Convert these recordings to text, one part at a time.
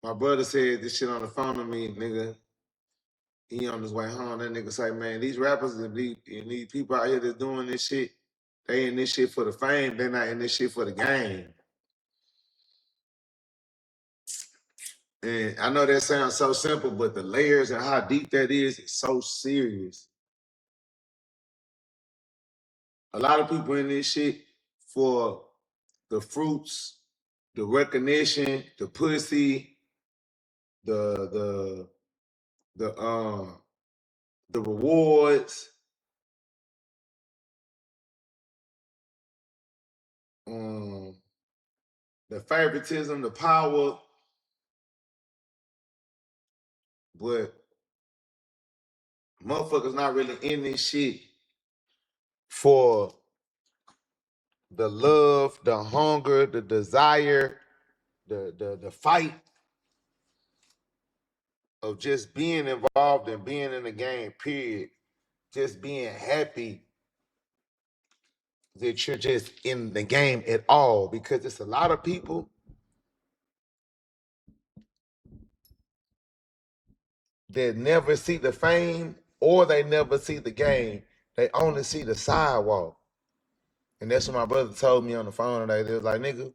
my brother said this shit on the phone to me, nigga. He on his way home. That nigga say, man, these rappers and these people out here that's doing this shit, they in this shit for the fame. They're not in this shit for the game. And I know that sounds so simple, but the layers and how deep that is so serious. A lot of people in this shit for the fruits, the recognition, the pussy, the the rewards, the favoritism, the power, but motherfuckers not really in this shit for the love, the hunger, the desire, the fight of just being involved and being in the game, period. Just being happy that you're just in the game at all, because it's a lot of people that never see the fame or they never see the game. They only see the sidewalk. And that's what my brother told me on the phone today. They was like, nigga,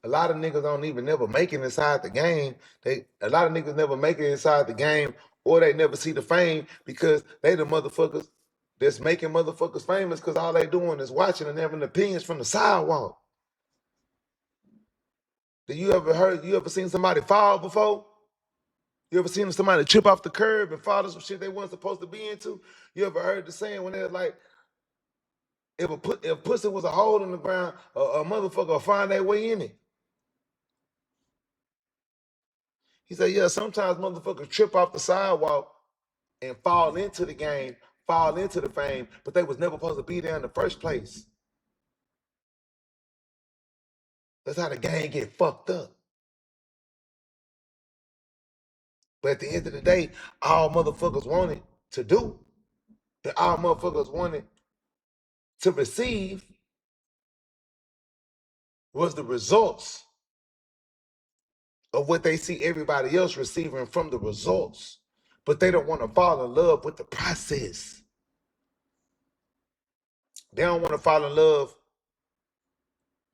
a lot of niggas don't even never make it inside the game. A lot of niggas never make it inside the game, or they never see the fame because they the motherfuckers that's making motherfuckers famous, because all they doing is watching and having opinions from the sidewalk. Do you ever seen somebody fall before? You ever seen somebody trip off the curb and fall to some shit they weren't supposed to be into? You ever heard the saying when they're like, if pussy was a hole in the ground, a motherfucker will find their way in it. He said, yeah, sometimes motherfuckers trip off the sidewalk and fall into the game, fall into the fame, but they was never supposed to be there in the first place. That's how the game get fucked up. But at the end of the day, all motherfuckers wanted to do, that all motherfuckers wanted to receive, was the results of what they see everybody else receiving from the results. But they don't want to fall in love with the process. They don't want to fall in love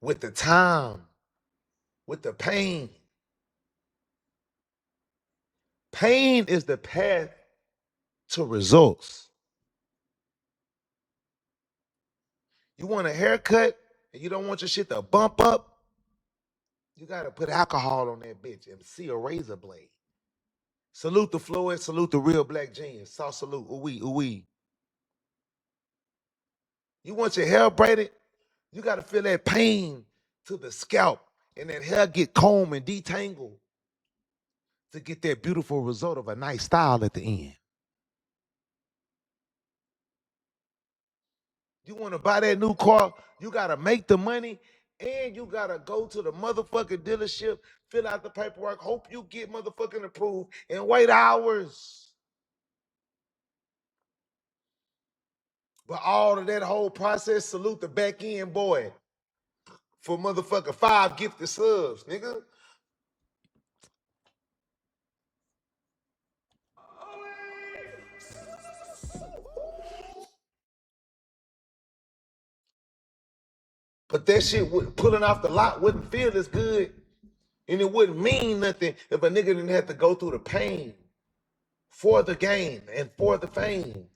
with the time, with the pain. Pain is the path to results. You want a haircut and you don't want your shit to bump up, you gotta put alcohol on that bitch and see a razor blade. Salute the Floyd, salute the real black genius. Saw salute, ooh-wee, ooh-wee. You want your hair braided, you gotta feel that pain to the scalp and that hair get combed and detangled to get that beautiful result of a nice style at the end. You want to buy that new car, you got to make the money, and you got to go to the motherfucking dealership, fill out the paperwork, hope you get motherfucking approved, and wait hours. But all of that whole process, salute the back end boy for motherfucking 5 gifted subs, nigga. But that shit pulling off the lot wouldn't feel as good, and it wouldn't mean nothing if a nigga didn't have to go through the pain for the game and for the fame.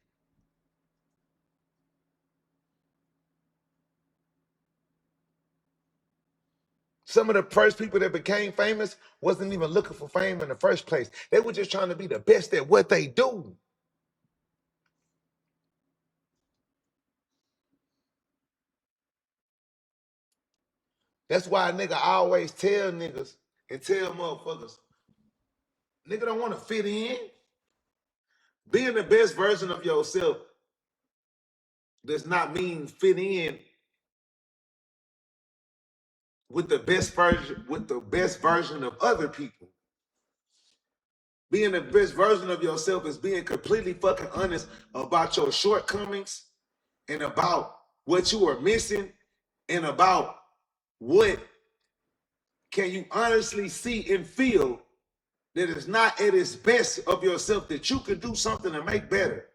Some of the first people that became famous wasn't even looking for fame in the first place. They were just trying to be the best at what they do. That's why a nigga always tell niggas and tell motherfuckers, nigga don't want to fit in. Being the best version of yourself does not mean fit in with the best version of other people. Being the best version of yourself is being completely fucking honest about your shortcomings and about what you are missing and about What can you honestly see and feel that is not at its best of yourself that you could do something to make better?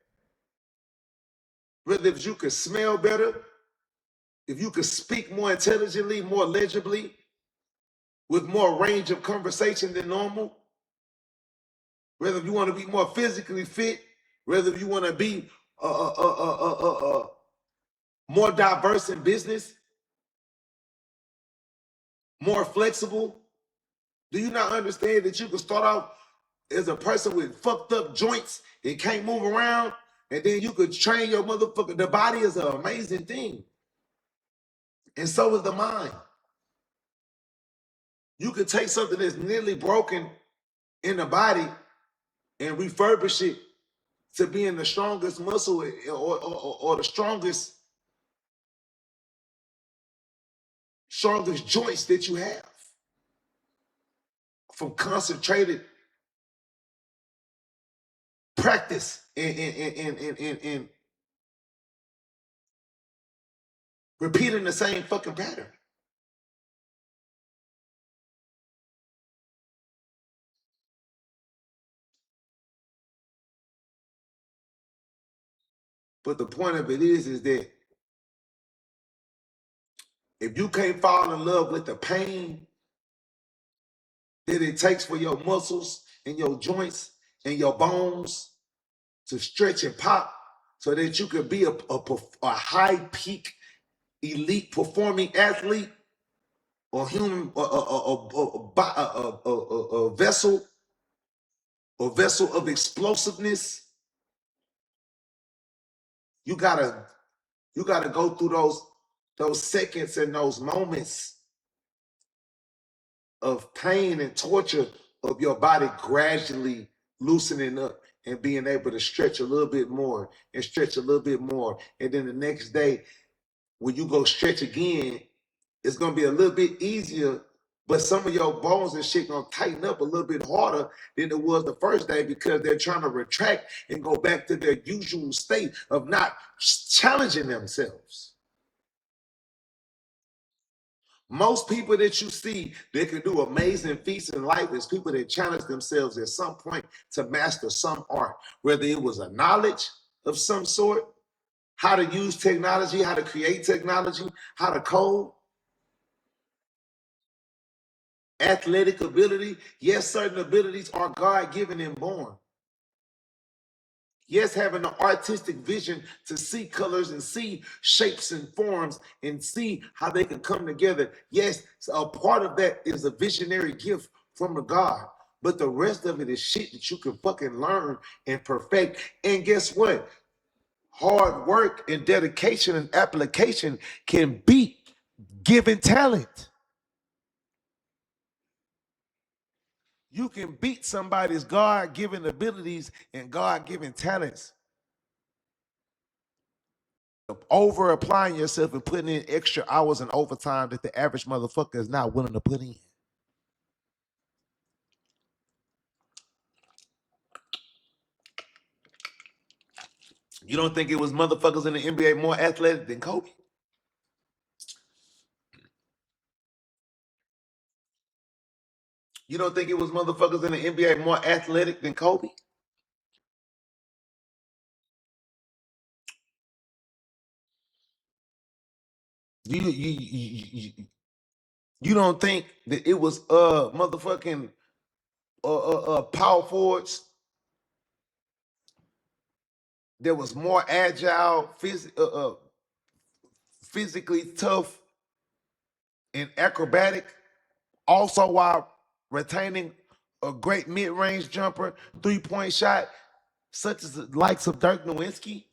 Whether if you could smell better, if you could speak more intelligently, more legibly, with more range of conversation than normal, whether if you want to be more physically fit, whether if you want to be more diverse in business, more flexible. Do you not understand that you can start off as a person with fucked up joints and can't move around, and then you could train your motherfucker? The body is an amazing thing, and so is the mind. You could take something that's nearly broken in the body and refurbish it to being the strongest muscle or the strongest joints that you have from concentrated practice and repeating the same fucking pattern. But the point of it is that if you can't fall in love with the pain that it takes for your muscles and your joints and your bones to stretch and pop so that you can be a high peak elite performing athlete or human a vessel of explosiveness, you gotta go through those seconds and those moments of pain and torture of your body gradually loosening up and being able to stretch a little bit more and stretch a little bit more. And then the next day, when you go stretch again, it's gonna be a little bit easier, but some of your bones and shit gonna tighten up a little bit harder than it was the first day because they're trying to retract and go back to their usual state of not challenging themselves. Most people that you see that can do amazing feats in life is people that challenge themselves at some point to master some art, whether it was a knowledge of some sort, how to use technology, how to create technology, how to code, athletic ability. Yes, certain abilities are God-given and born. Yes, having an artistic vision to see colors and see shapes and forms and see how they can come together. Yes, so a part of that is a visionary gift from a God. But the rest of it is shit that you can fucking learn and perfect. And guess what? Hard work and dedication and application can beat given talent. You can beat somebody's God-given abilities and God-given talents over applying yourself and putting in extra hours and overtime that the average motherfucker is not willing to put in. You don't think it was motherfuckers in the NBA more athletic than Kobe? You don't think it was motherfuckers in the NBA more athletic than Kobe? You don't think that it was motherfucking power forwards that was more agile, physically tough, and acrobatic, also while retaining a great mid-range jumper, three-point shot, such as the likes of Dirk Nowitzki,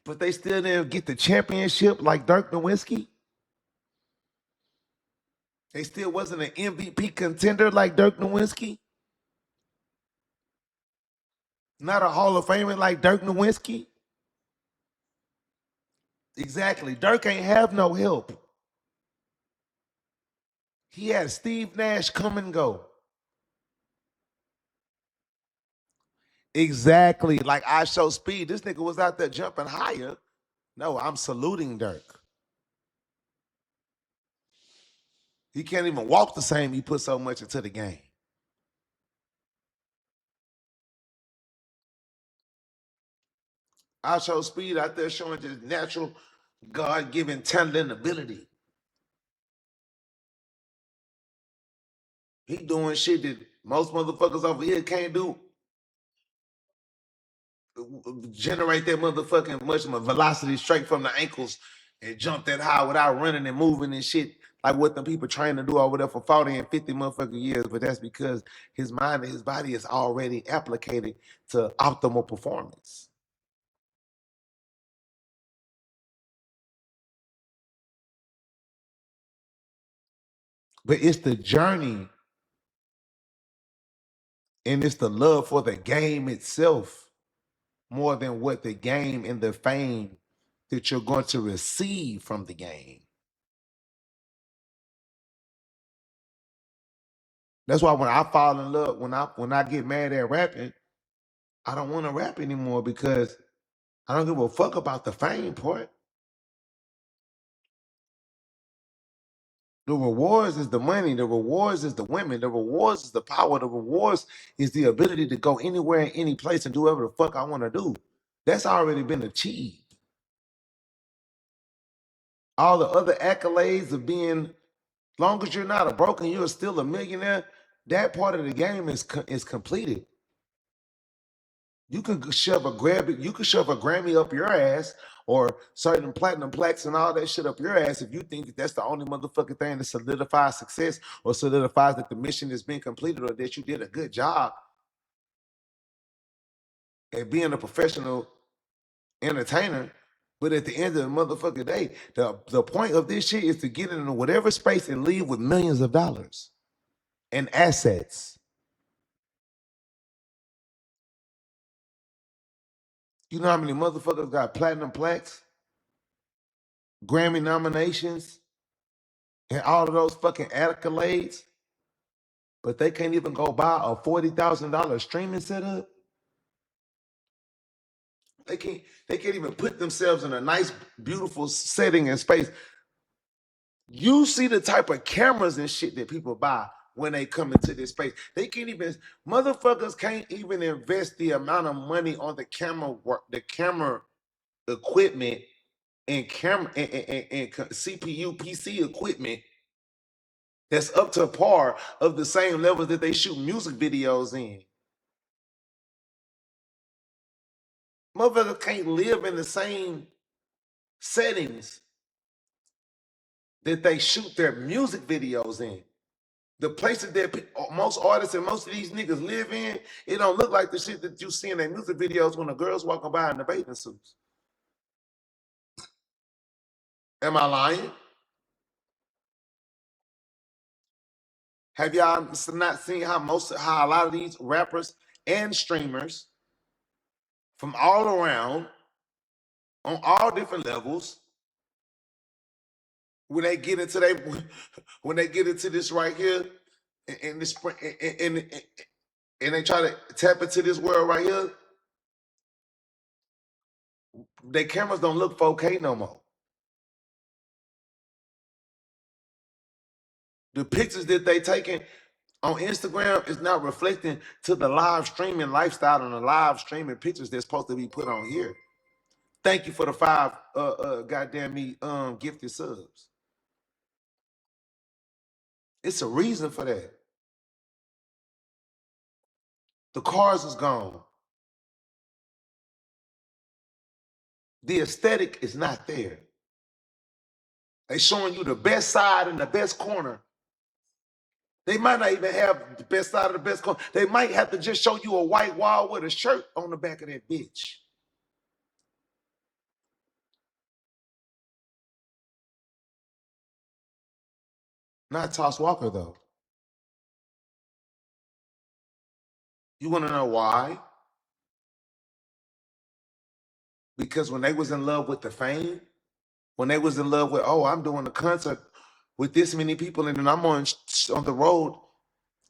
but they still didn't get the championship like Dirk Nowitzki. They still wasn't an MVP contender like Dirk Nowitzki. Not a Hall of Famer like Dirk Nowitzki. Exactly. Dirk ain't have no help. He had Steve Nash come and go. Exactly. Like I show speed. This nigga was out there jumping higher. No, I'm saluting Dirk. He can't even walk the same. He put so much into the game. I show Speed out there showing just natural, God-given talent and ability. He doing shit that most motherfuckers over here can't do. Generate that motherfucking much velocity straight from the ankles and jump that high without running and moving and shit like what the people train to do over there for 40 and 50 motherfucking years. But that's because his mind and his body is already applicated to optimal performance. But it's the journey and it's the love for the game itself more than what the game and the fame that you're going to receive from the game. That's why when I fall in love, when I get mad at rapping, I don't want to rap anymore because I don't give a fuck about the fame part. The rewards is the money. The rewards is the women. The rewards is the power. The rewards is the ability to go anywhere, any place, and do whatever the fuck I want to do. That's already been achieved. All the other accolades of being, long as you're not a broken, you're still a millionaire. That part of the game is completed. You can shove a Grammy up your ass or certain platinum plaques and all that shit up your ass if you think that that's the only motherfucking thing that solidifies success or solidifies that the mission has been completed or that you did a good job at being a professional entertainer. But at the end of the motherfucking day, the point of this shit is to get into whatever space and leave with millions of dollars and assets. You know how many motherfuckers got platinum plaques, Grammy nominations, and all of those fucking accolades, but they can't even go buy a $40,000 streaming setup. They can't even put themselves in a nice, beautiful setting and space. You see the type of cameras and shit that people buy when they come into this space. They can't even, motherfuckers can't even invest the amount of money on the camera work, the camera equipment and camera and CPU, PC equipment that's up to par of the same levels that they shoot music videos in. Motherfuckers can't live in the same settings that they shoot their music videos in. The places that most artists and most of these niggas live in, it don't look like the shit that you see in their music videos when the girls walking by in the bathing suits. Am I lying? Have y'all not seen how a lot of these rappers and streamers from all around on all different levels, when they get into this right here and this and they try to tap into this world right here, their cameras don't look 4K no more. The pictures that they taking on Instagram is not reflecting to the live streaming lifestyle and the live streaming pictures that's supposed to be put on here. Thank you for the 5 goddamn me gifted subs. It's a reason for that. The cars is gone. The aesthetic is not there. They showing you the best side and the best corner. They might not even have the best side of the best corner. They might have to just show you a white wall with a shirt on the back of that bitch. Not Toss Walker though. You want to know why? Because when they was in love with the fame, when they was in love with, oh, I'm doing a concert with this many people and then I'm on the road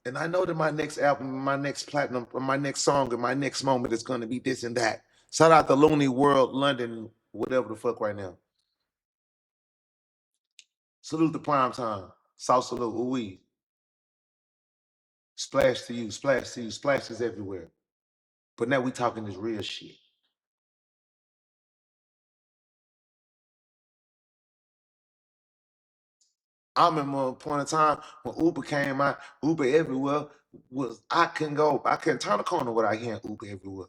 and I know that my next album, my next platinum, or my next song, and my next moment is going to be this and that. Shout out to Looney World, London, whatever the fuck right now. Salute the prime time. Salsa little ooey. Splash to you, splash to you, splashes everywhere. But now we talking this real shit. I remember a point in time when Uber came out, Uber everywhere was I couldn't turn the corner without hearing Uber everywhere.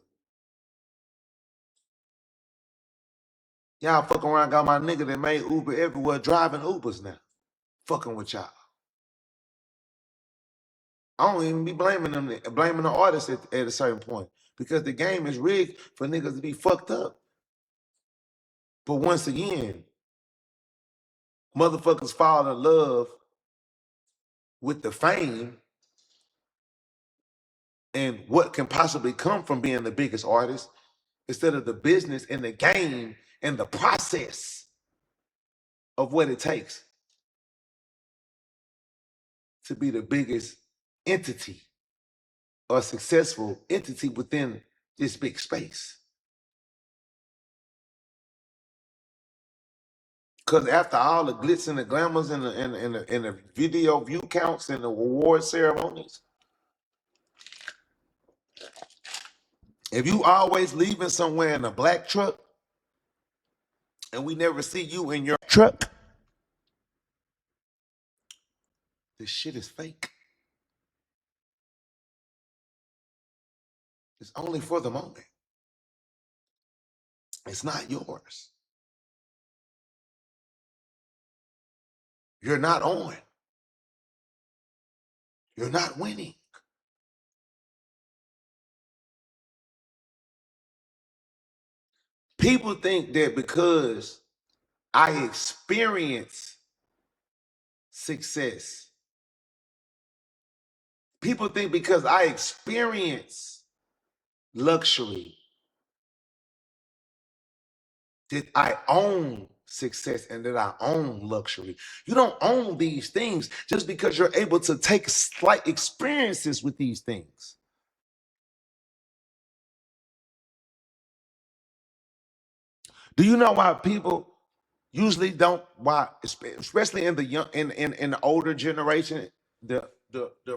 Y'all fucking around got my nigga that made Uber everywhere driving Ubers now. Fucking with y'all. I don't even be blaming them, blaming the artists at a certain point because the game is rigged for niggas to be fucked up. But once again, motherfuckers fall in love with the fame and what can possibly come from being the biggest artist instead of the business and the game and the process of what it takes to be the biggest entity or successful entity within this big space. Because after all the glitz and the glamours and the video view counts and the award ceremonies, if you always leaving somewhere in a black truck and we never see you in your truck, this shit is fake. It's only for the moment. It's not yours. You're not on. You're not winning. People think that because I experience success, people think because I experience luxury, that I own success and that I own luxury. You don't own these things just because you're able to take slight experiences with these things. Do you know why people usually don't, why, especially in the young in the older generation, the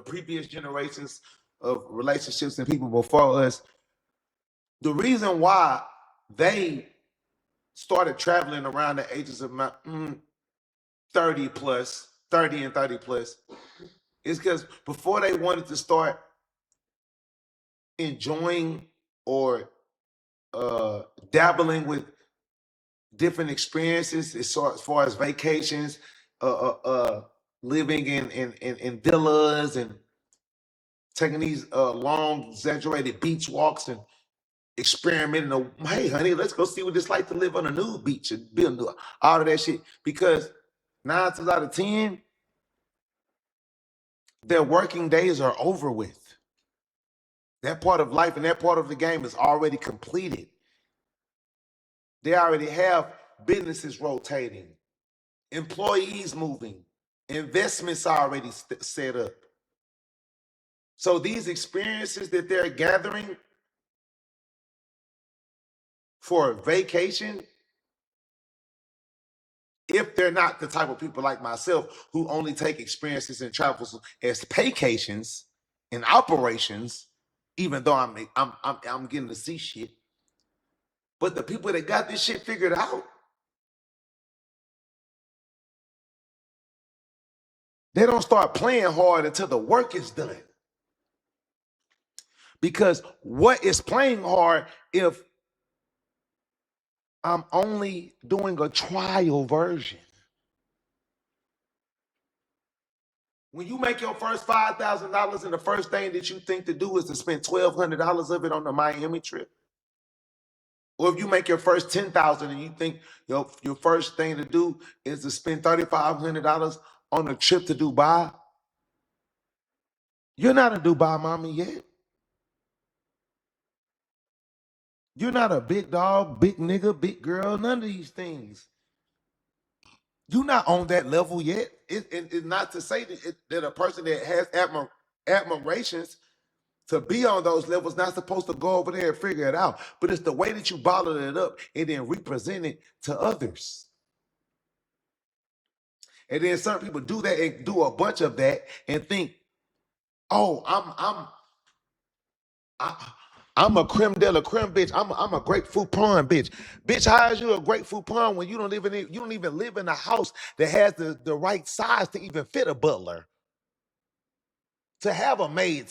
previous generations of relationships and people before us, the reason why they started traveling around the ages of 30 plus, 30 and 30 plus, is because before they wanted to start enjoying or dabbling with different experiences as far as vacations, living in villas and taking these long, exaggerated beach walks and experimenting. Hey, honey, let's go see what it's like to live on a nude beach and build all of that shit. Because 9 times out of 10, their working days are over with. That part of life and that part of the game is already completed. They already have businesses rotating, employees moving, investments already set up. So these experiences that they're gathering for vacation, if they're not the type of people like myself who only take experiences and travels as paycations and operations, even though I'm getting to see shit. But the people that got this shit figured out, they don't start playing hard until the work is done. Because what is playing hard if I'm only doing a trial version? When you make your first $5,000 and the first thing that you think to do is to spend $1,200 of it on the Miami trip, or if you make your first $10,000 and you think your first thing to do is to spend $3,500 on a trip to Dubai, you're not a Dubai mommy yet. You're not a big dog, big nigga, big girl, none of these things. You're not on that level yet. It's not to say that a person that has admirations to be on those levels not supposed to go over there and figure it out. But it's the way that you bottle it up and then represent it to others. And then some people do that and do a bunch of that and think, oh, I'm a creme de la creme bitch. I'm a grapefruit prawn bitch. Bitch, how is you a grapefruit prawn when you don't even live in a house that has the right size to even fit a butler, to have a maid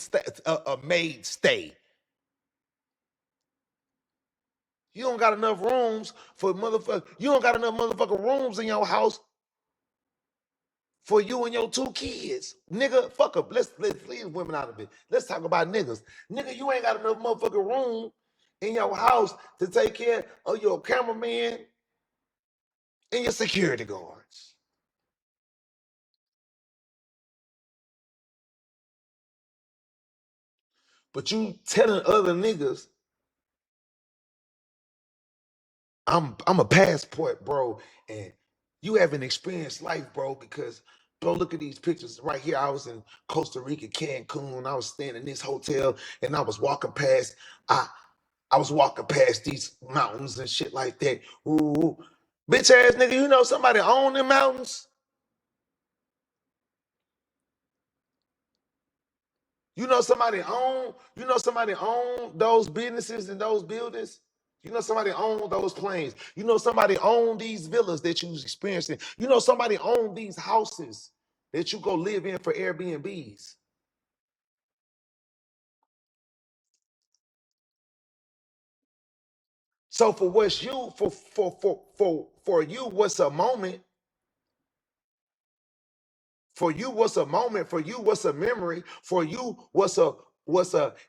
stay. You don't got enough rooms for motherfucker. You don't got enough motherfucking rooms in your house for you and your 2 kids. Nigga, fuck up. Let's leave women out of it. Let's talk about niggas. Nigga, you ain't got enough motherfucking room in your house to take care of your cameraman and your security guards. But you telling other niggas, I'm a passport, bro, and you haven't experienced life, bro, because bro, look at these pictures right here. I was in Costa Rica, Cancun. I was staying in this hotel and I was walking past. I was walking past these mountains and shit like that. Ooh, bitch ass nigga, you know somebody own them mountains? You know somebody own those businesses and those buildings? You know somebody own those planes. You know somebody own these villas that you experiencing. You know somebody own these houses that you go live in for Airbnbs. So for what's you for you, what's a moment? For you, what's a moment? For you, what's a memory? For you, what's a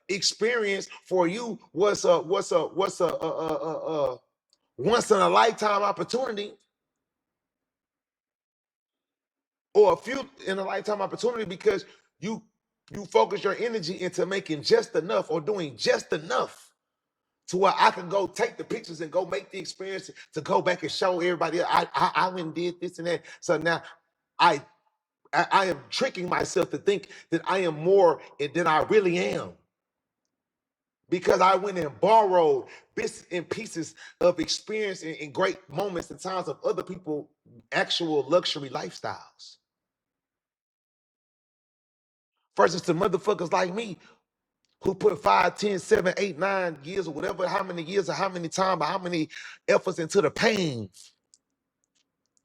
experience? For you, what's a once in a lifetime opportunity, or a few in a lifetime opportunity, because you you focus your energy into making just enough or doing just enough to where I can go take the pictures and go make the experience to go back and show everybody I went and did this and that. So now I I am tricking myself to think that I am more than I really am, because I went and borrowed bits and pieces of experience and great moments and times of other people actual luxury lifestyles. Versus the motherfuckers like me who put 5, 10, 7, 8, 9 years or whatever, how many years or how many times or how many efforts into the pain.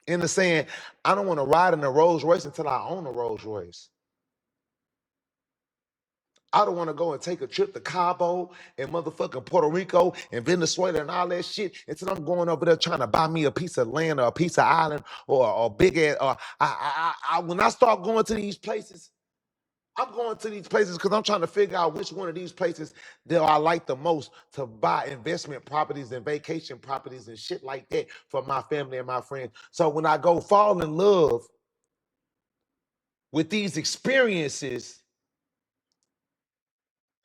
Into saying, I don't want to ride in a Rolls Royce until I own a Rolls Royce. I don't want to go and take a trip to Cabo and motherfucking Puerto Rico and Venezuela and all that shit until I'm going over there trying to buy me a piece of land or a piece of island or big ass. Or when I start going to these places, I'm going to these places because I'm trying to figure out which one of these places that I like the most to buy investment properties and vacation properties and shit like that for my family and my friends. So when I go fall in love with these experiences,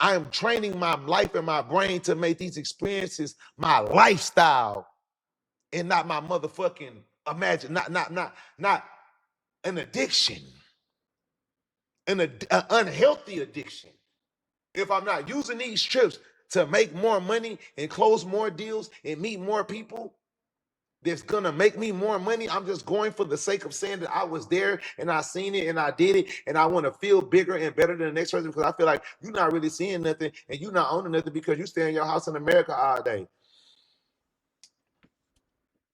I am training my life and my brain to make these experiences my lifestyle and not my motherfucking imagine, not an addiction, an unhealthy addiction. If I'm not using these trips to make more money and close more deals and meet more people that's gonna make me more money, I'm just going for the sake of saying that I was there and I seen it and I did it and I want to feel bigger and better than the next person, because I feel like you're not really seeing nothing and you're not owning nothing because you stay in your house in America all day.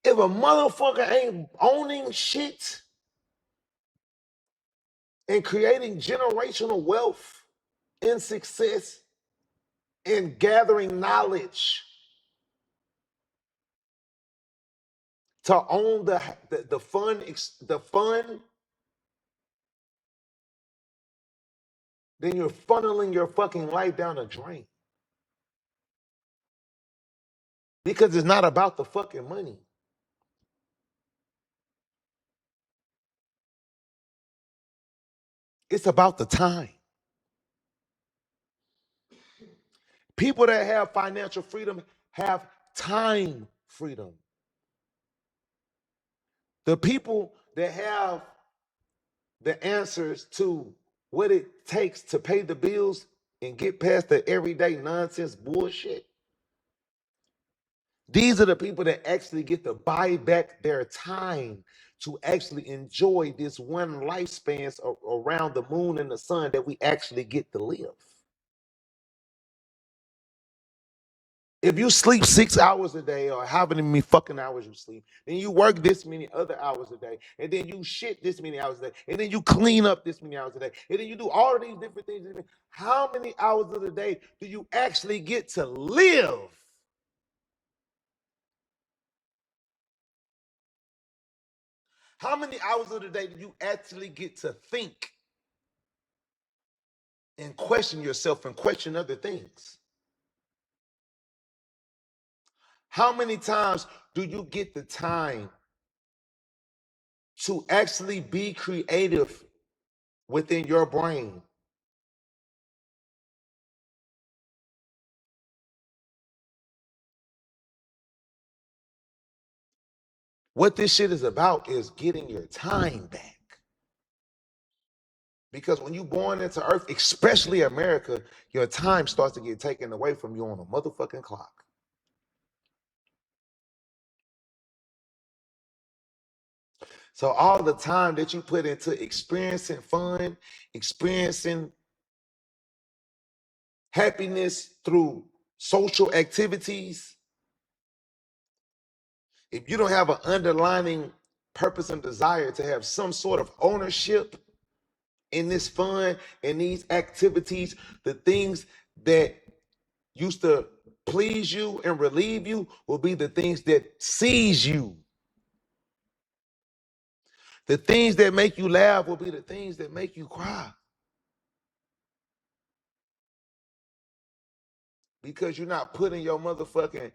If a motherfucker ain't owning shit and creating generational wealth and success and gathering knowledge to own the fun, then you're funneling your fucking life down a drain. Because it's not about the fucking money. It's about the time. People that have financial freedom have time freedom. The people that have the answers to what it takes to pay the bills and get past the everyday nonsense bullshit, These are the people that actually get to buy back their time to actually enjoy this one lifespan around the moon and the sun that we actually get to live. If you sleep 6 hours a day or however many fucking hours you sleep, then you work this many other hours a day, and then you shit this many hours a day, and then you clean up this many hours a day, and then you do all of these different things. How many hours of the day do you actually get to live? How many hours of the day do you actually get to think and question yourself and question other things? How many times do you get the time to actually be creative within your brain? What this shit is about is getting your time back. Because when you born into Earth, especially America, your time starts to get taken away from you on a motherfucking clock. So all the time that you put into experiencing fun, experiencing happiness through social activities, if you don't have an underlining purpose and desire to have some sort of ownership in this fun and these activities, the things that used to please you and relieve you will be the things that seize you. The things that make you laugh will be the things that make you cry. Because you're not putting your motherfucking,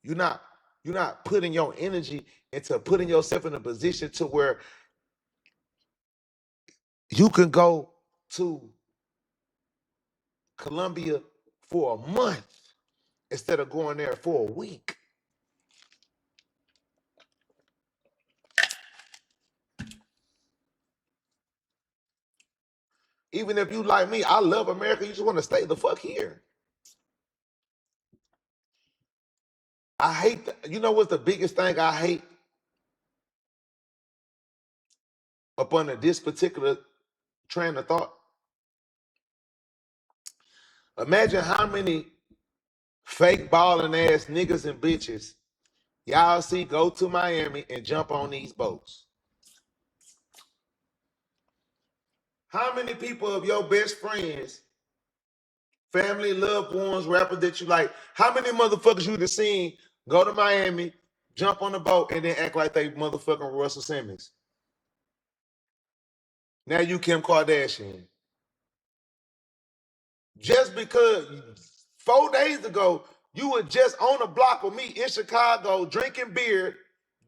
you're not, you're not putting your energy into putting yourself in a position to where you can go to Colombia for a month instead of going there for a week. Even if you like me, I love America. You just want to stay the fuck here. I hate, you know what's the biggest thing I hate up under this particular train of thought? Imagine how many fake balling ass niggas and bitches y'all see go to Miami and jump on these boats. How many people of your best friends, family, loved ones, rappers that you like, how many motherfuckers you have seen go to Miami, jump on the boat, and then act like they motherfucking Russell Simmons? Now you Kim Kardashian. Just because 4 days ago you were just on the block with me in Chicago drinking beer,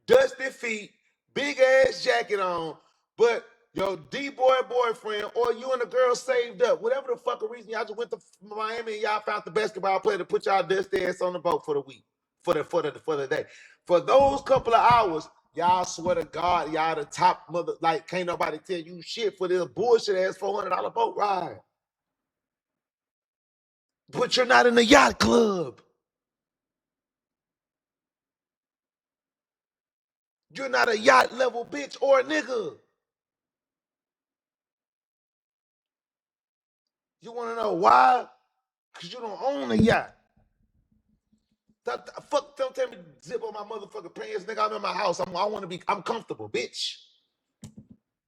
dusty feet, big ass jacket on, but your D-boy boyfriend or you and the girl saved up, whatever the fucking reason, y'all just went to Miami and y'all found the basketball player to put y'all dusty ass on the boat for the week, for the day. For those couple of hours, y'all swear to God, y'all the top mother, like can't nobody tell you shit for this bullshit ass $400 boat ride. But you're not in the yacht club. You're not a yacht level bitch or a nigga. You want to know why? Because you don't own a yacht. Fuck, don't tell me zip on my motherfucking pants, nigga. I'm in my house. I'm comfortable, bitch.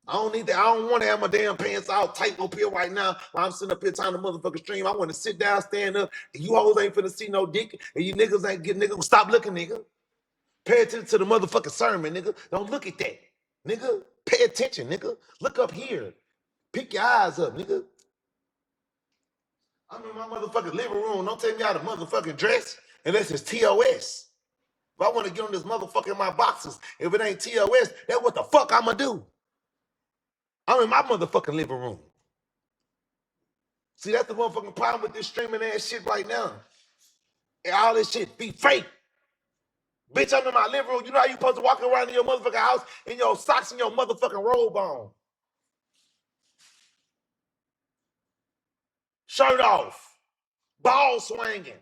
I don't need that. I don't want to have my damn pants out tight up here right now while I'm sitting up here trying to motherfucking stream. I want to sit down, stand up, and you hoes ain't finna see no dick, and you niggas ain't get nigga. Stop looking, nigga. Pay attention to the motherfucking sermon, nigga. Don't look at that, nigga. Pay attention, nigga. Look up here. Pick your eyes up, nigga. I'm in my motherfucking living room. Don't take me out of motherfucking dress unless it's TOS. If I want to get on this motherfucking my boxes, if it ain't TOS, that's what the fuck I'ma do. I'm in my motherfucking living room. See, that's the motherfucking problem with this streaming ass shit right now. And all this shit be fake. Bitch, I'm in my living room. You know how you supposed to walk around in your motherfucking house in your socks and your motherfucking robe on. Shirt off. Ball swinging.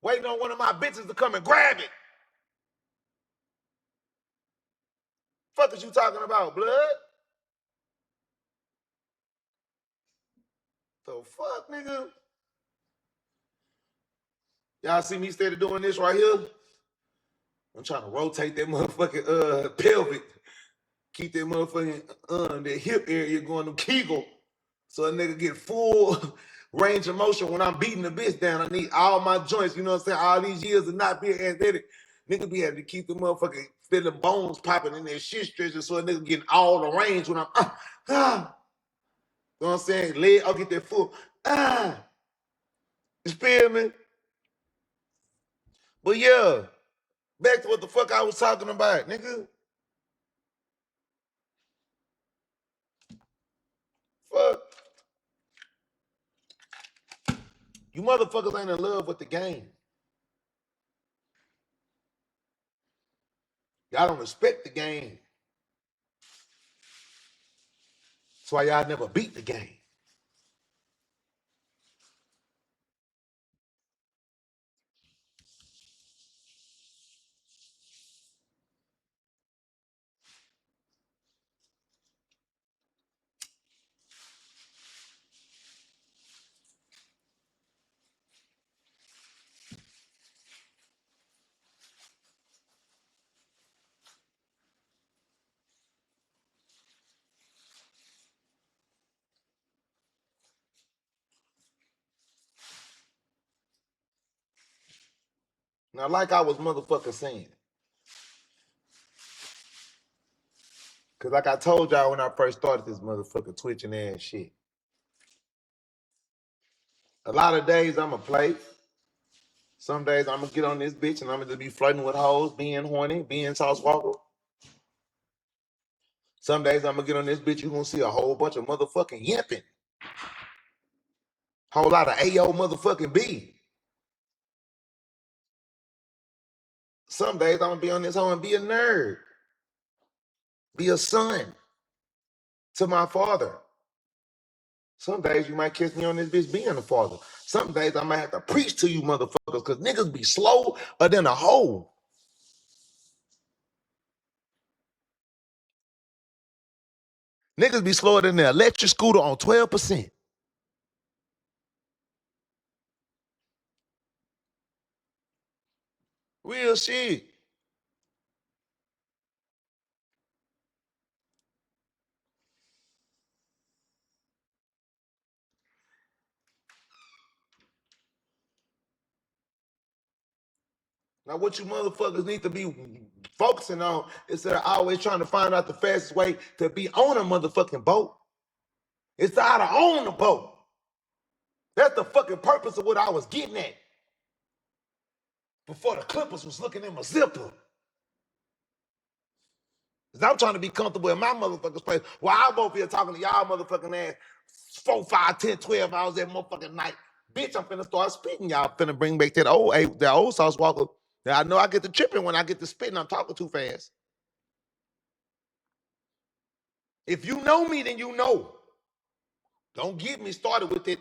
waiting on one of my bitches to come and grab it. Fuck is you talking about, blood? The fuck, nigga? Y'all see me steady doing this right here? I'm trying to rotate that motherfucking pelvic. Keep that motherfucking that hip area going to Kegel. So a nigga get full range of motion when I'm beating the bitch down. I need all my joints, you know what I'm saying? All these years of not being athletic. Nigga be having to keep the motherfucking feeling bones popping in their shit stretches so a nigga getting all the range when I'm You know what I'm saying? Leg, I'll get that full You feel me? But yeah, back to what the fuck I was talking about, nigga. Fuck. You motherfuckers ain't in love with the game. Y'all don't respect the game. That's why y'all never beat the game. Now, like I was motherfucking saying, because like I told y'all when I first started this motherfucking twitching ass shit, a lot of days I'ma play. Some days I'ma get on this bitch and I'ma just be flirting with hoes, being horny, being sauce walker. Some days I'ma get on this bitch, you gonna see a whole bunch of motherfucking yimping. Whole lot of AO motherfucking B. Some days I'm gonna be on this hoe and be a nerd. Be a son to my father. Some days you might catch me on this bitch being a father. Some days I might have to preach to you motherfuckers because niggas be slower than a hoe. Niggas be slower than the electric scooter on 12%. Real shit. Now, what you motherfuckers need to be focusing on is that always trying to find out the fastest way to be on a motherfucking boat. It's to how to own the boat. That's the fucking purpose of what I was getting at before the Clippers was looking in my zipper. Because I'm trying to be comfortable in my motherfucking space while I'm over here talking to y'all motherfucking ass 4, 5, 10, 12 hours that motherfucking night. Bitch, I'm finna start spitting. Y'all finna bring back that old sauce walker. Now I know I get the tripping when I get to spitting. I'm talking too fast. If you know me, then you know. Don't get me started with it.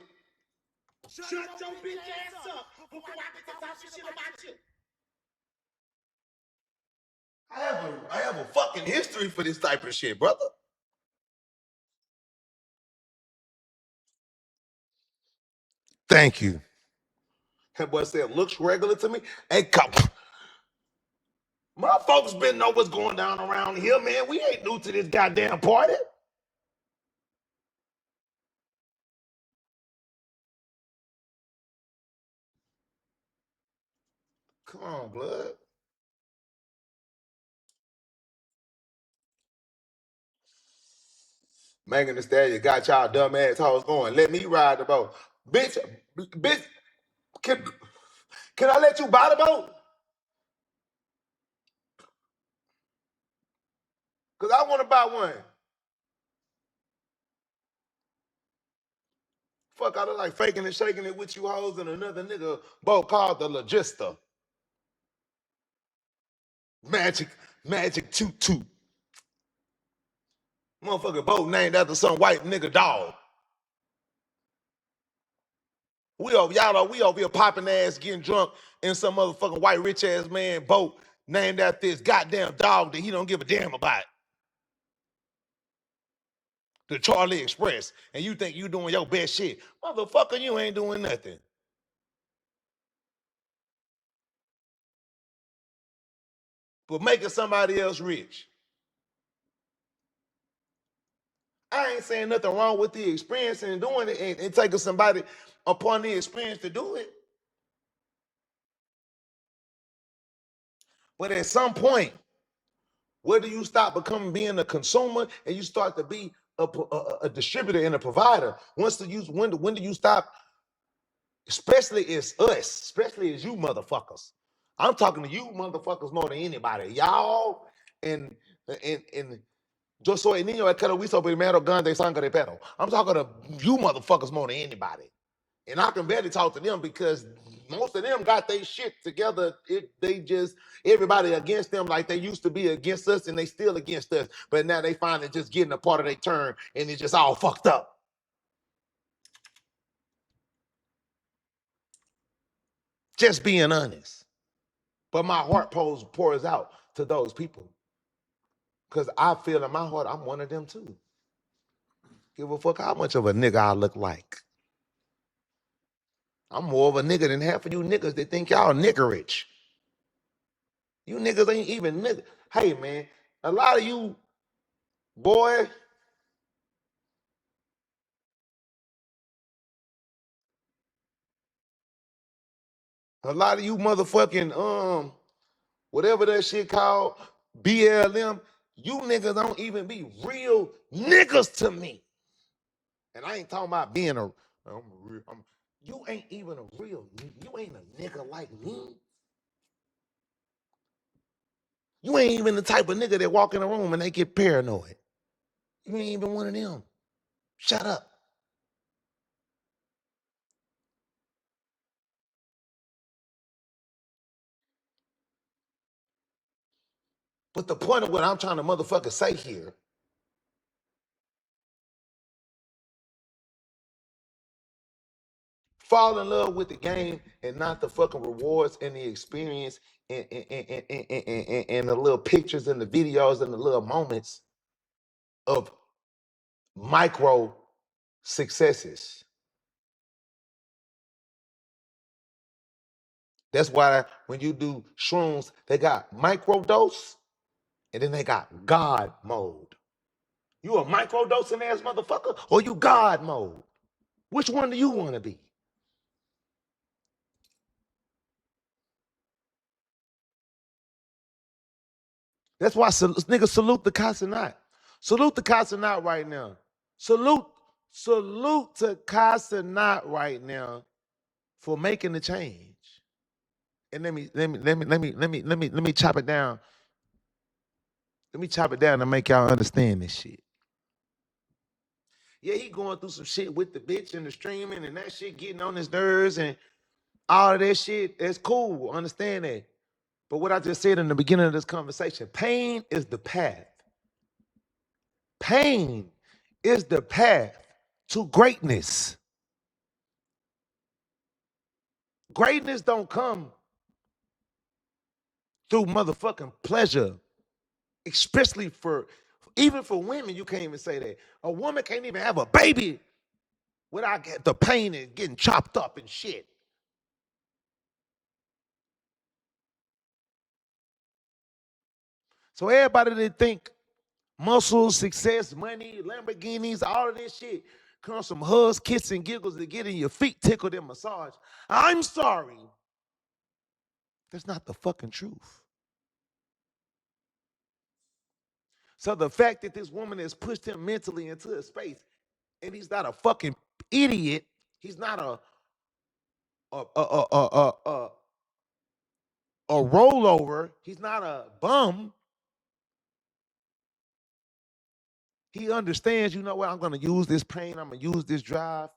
Shut your bitch ass up before I get to talk shit about you. I have a fucking history for this type of shit, brother. Thank you. That boy said looks regular to me. Hey, come. My folks been know what's going down around here, man. We ain't new to this goddamn party. Come on, blood. Megan Thee Stallion got y'all dumb ass hoes going. Let me ride the boat. Bitch, can I let you buy the boat? Because I want to buy one. Fuck, I look like faking and shaking it with you hoes and another nigga boat called the Logista. Magic Toot Toot. Motherfucking boat named after some white nigga dog. We over here popping ass, getting drunk in some motherfucking white rich ass man boat named after this goddamn dog that he don't give a damn about. The Charlie Express. And you think you doing your best shit. Motherfucker, you ain't doing nothing. But making somebody else rich. I ain't saying nothing wrong with the experience and doing it and taking somebody upon the experience to do it. But at some point, where do you stop becoming being a consumer and you start to be a distributor and a provider? When do you stop? Especially it's us, especially as you motherfuckers. I'm talking to you motherfuckers more than anybody. Y'all and yo soy el niño que lo hizo primero grande sangre pero. I'm talking to you motherfuckers more than anybody. And I can barely talk to them because most of them got their shit together. They just, everybody against them like they used to be against us and they still against us. But now they finally just getting a part of their turn and it's just all fucked up. Just being honest. But my heart pours out to those people. Because I feel in my heart, I'm one of them too. Give a fuck how much of a nigga I look like. I'm more of a nigga than half of you niggas that think y'all nigga rich. You niggas ain't even nigga. Hey man, a lot of you, boy, a lot of you motherfucking whatever that shit called, BLM, you niggas don't even be real niggas to me. And I ain't talking about being you ain't even a real, you ain't a nigga like me. You ain't even the type of nigga that walk in a room and they get paranoid. You ain't even one of them. Shut up. But the point of what I'm trying to motherfucker say here, fall in love with the game and not the fucking rewards and the experience and the little pictures and the videos and the little moments of micro successes. That's why when you do shrooms, they got micro dose and then they got God mode. You a micro dosing ass motherfucker or you God mode? Which one do you want to be? That's why nigga salute the Casanat. Salute the Casanat right now. Salute, salute to Casanat right now for making the change. And let me chop it down. Let me chop it down to make y'all understand this shit. Yeah, he going through some shit with the bitch and the streaming and that shit getting on his nerves and all of that shit. That's cool. Understand that. But what I just said in the beginning of this conversation, pain is the path. Pain is the path to greatness. Greatness don't come through motherfucking pleasure, especially even for women. You can't even say that. A woman can't even have a baby without the pain and getting chopped up and shit. So everybody that think muscle, success, money, Lamborghinis, all of this shit comes from hugs, kisses, and giggles to getting your feet tickled and massaged. I'm sorry. That's not the fucking truth. So the fact that this woman has pushed him mentally into a space and he's not a fucking idiot, he's not a rollover, he's not a bum. He understands, you know what, I'm gonna use this pain, I'm gonna use this drive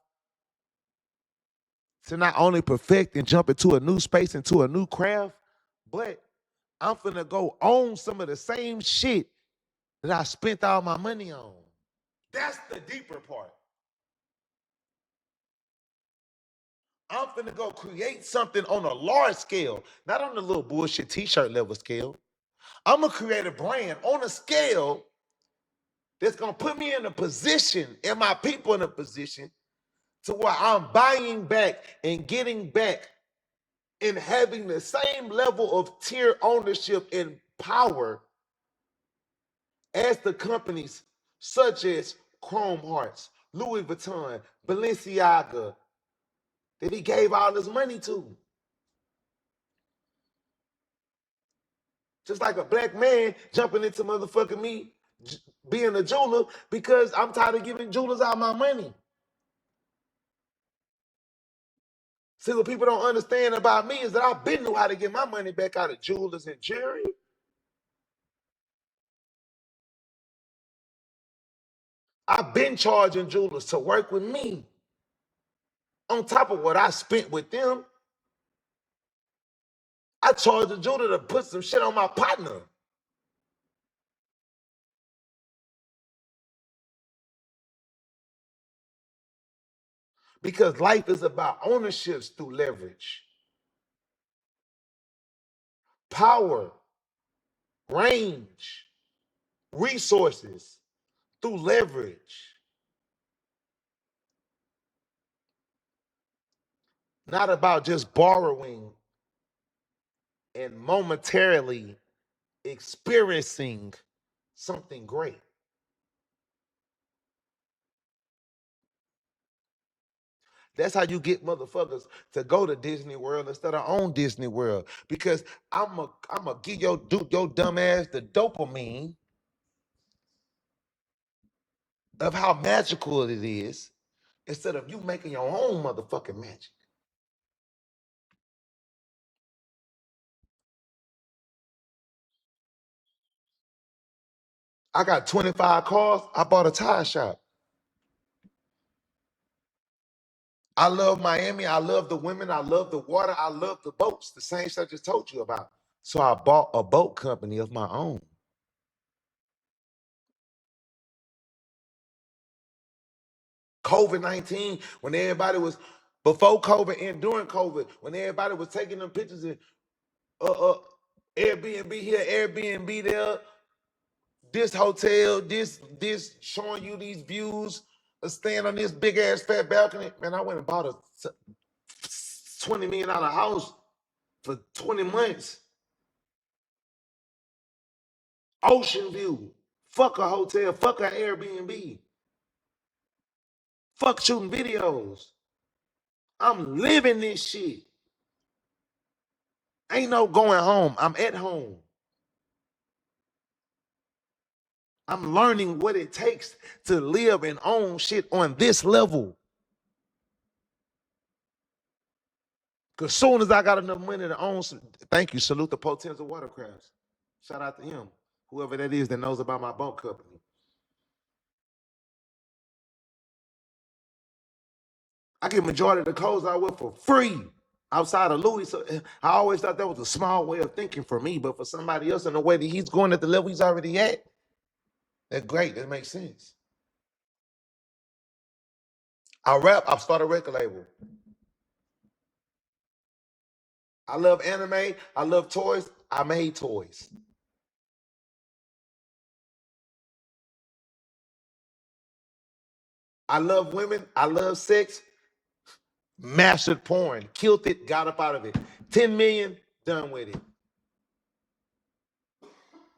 to not only perfect and jump into a new space, into a new craft, but I'm finna go own some of the same shit that I spent all my money on. That's the deeper part. I'm finna go create something on a large scale, not on the little bullshit t-shirt level scale. I'm gonna create a brand on a scale that's gonna put me in a position and my people in a position to where I'm buying back and getting back and having the same level of tier ownership and power as the companies such as Chrome Hearts, Louis Vuitton, Balenciaga, that he gave all his money to. Just like a black man jumping into motherfucking me being a jeweler because I'm tired of giving jewelers all my money. See, what people don't understand about me is that I've been knew how to get my money back out of jewelers and jewelry. I've been charging jewelers to work with me on top of what I spent with them. I charged a jeweler to put some shit on my partner. Because life is about ownerships through leverage, power, range, resources through leverage. Not about just borrowing and momentarily experiencing something great. That's how you get motherfuckers to go to Disney World instead of own Disney World. Because I'm a give your dumb ass the dopamine of how magical it is instead of you making your own motherfucking magic. I got 25 cars. I bought a tire shop. I love Miami. I love the women. I love the water. I love the boats. The same stuff I just told you about. So I bought a boat company of my own. COVID-19, when everybody was before COVID and during COVID, when everybody was taking them pictures and Airbnb here, Airbnb there, this hotel, this showing you these views, staying on this big ass fat balcony. Man, I went and bought a $20 million house for 20 months. Ocean view. Fuck a hotel. Fuck an Airbnb. Fuck shooting videos. I'm living this shit. Ain't no going home. I'm at home. I'm learning what it takes to live and own shit on this level. Because soon as I got enough money to own some, thank you, salute the Potenza Watercrafts. Shout out to him, whoever that is that knows about my boat company. I get majority of the clothes I wear for free outside of Louis. So I always thought that was a small way of thinking for me, but for somebody else in the way that he's going at the level he's already at, that's great. That makes sense. I rap. I've started a record label. I love anime. I love toys. I made toys. I love women. I love sex. Mastered porn. Killed it. Got up out of it. 10 million. Done with it.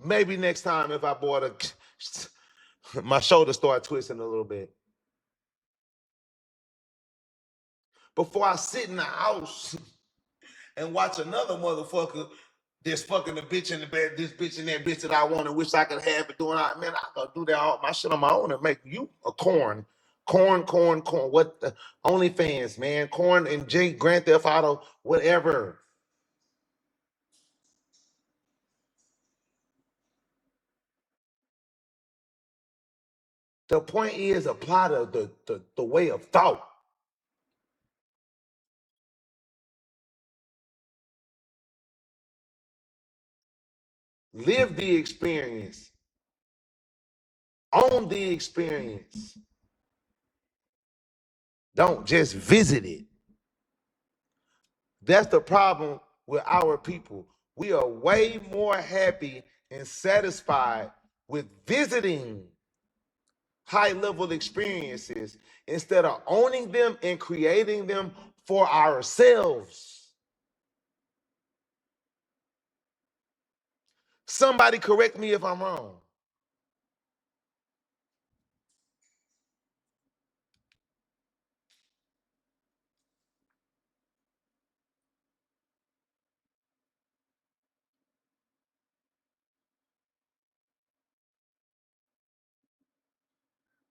Maybe next time if I bought a, my shoulder start twisting a little bit. Before I sit in the house and watch another motherfucker that's fucking the bitch in the bed, this bitch and that bitch that I want and wish I could have it doing. Man, I could do that all my shit on my own and make you a corn. Corn, corn, corn. What the OnlyFans, man. Corn and J Grand Theft Auto, whatever. The point is apply the way of thought. Live the experience. Own the experience. Don't just visit it. That's the problem with our people. We are way more happy and satisfied with visiting high level experiences instead of owning them and creating them for ourselves. Somebody correct me if I'm wrong.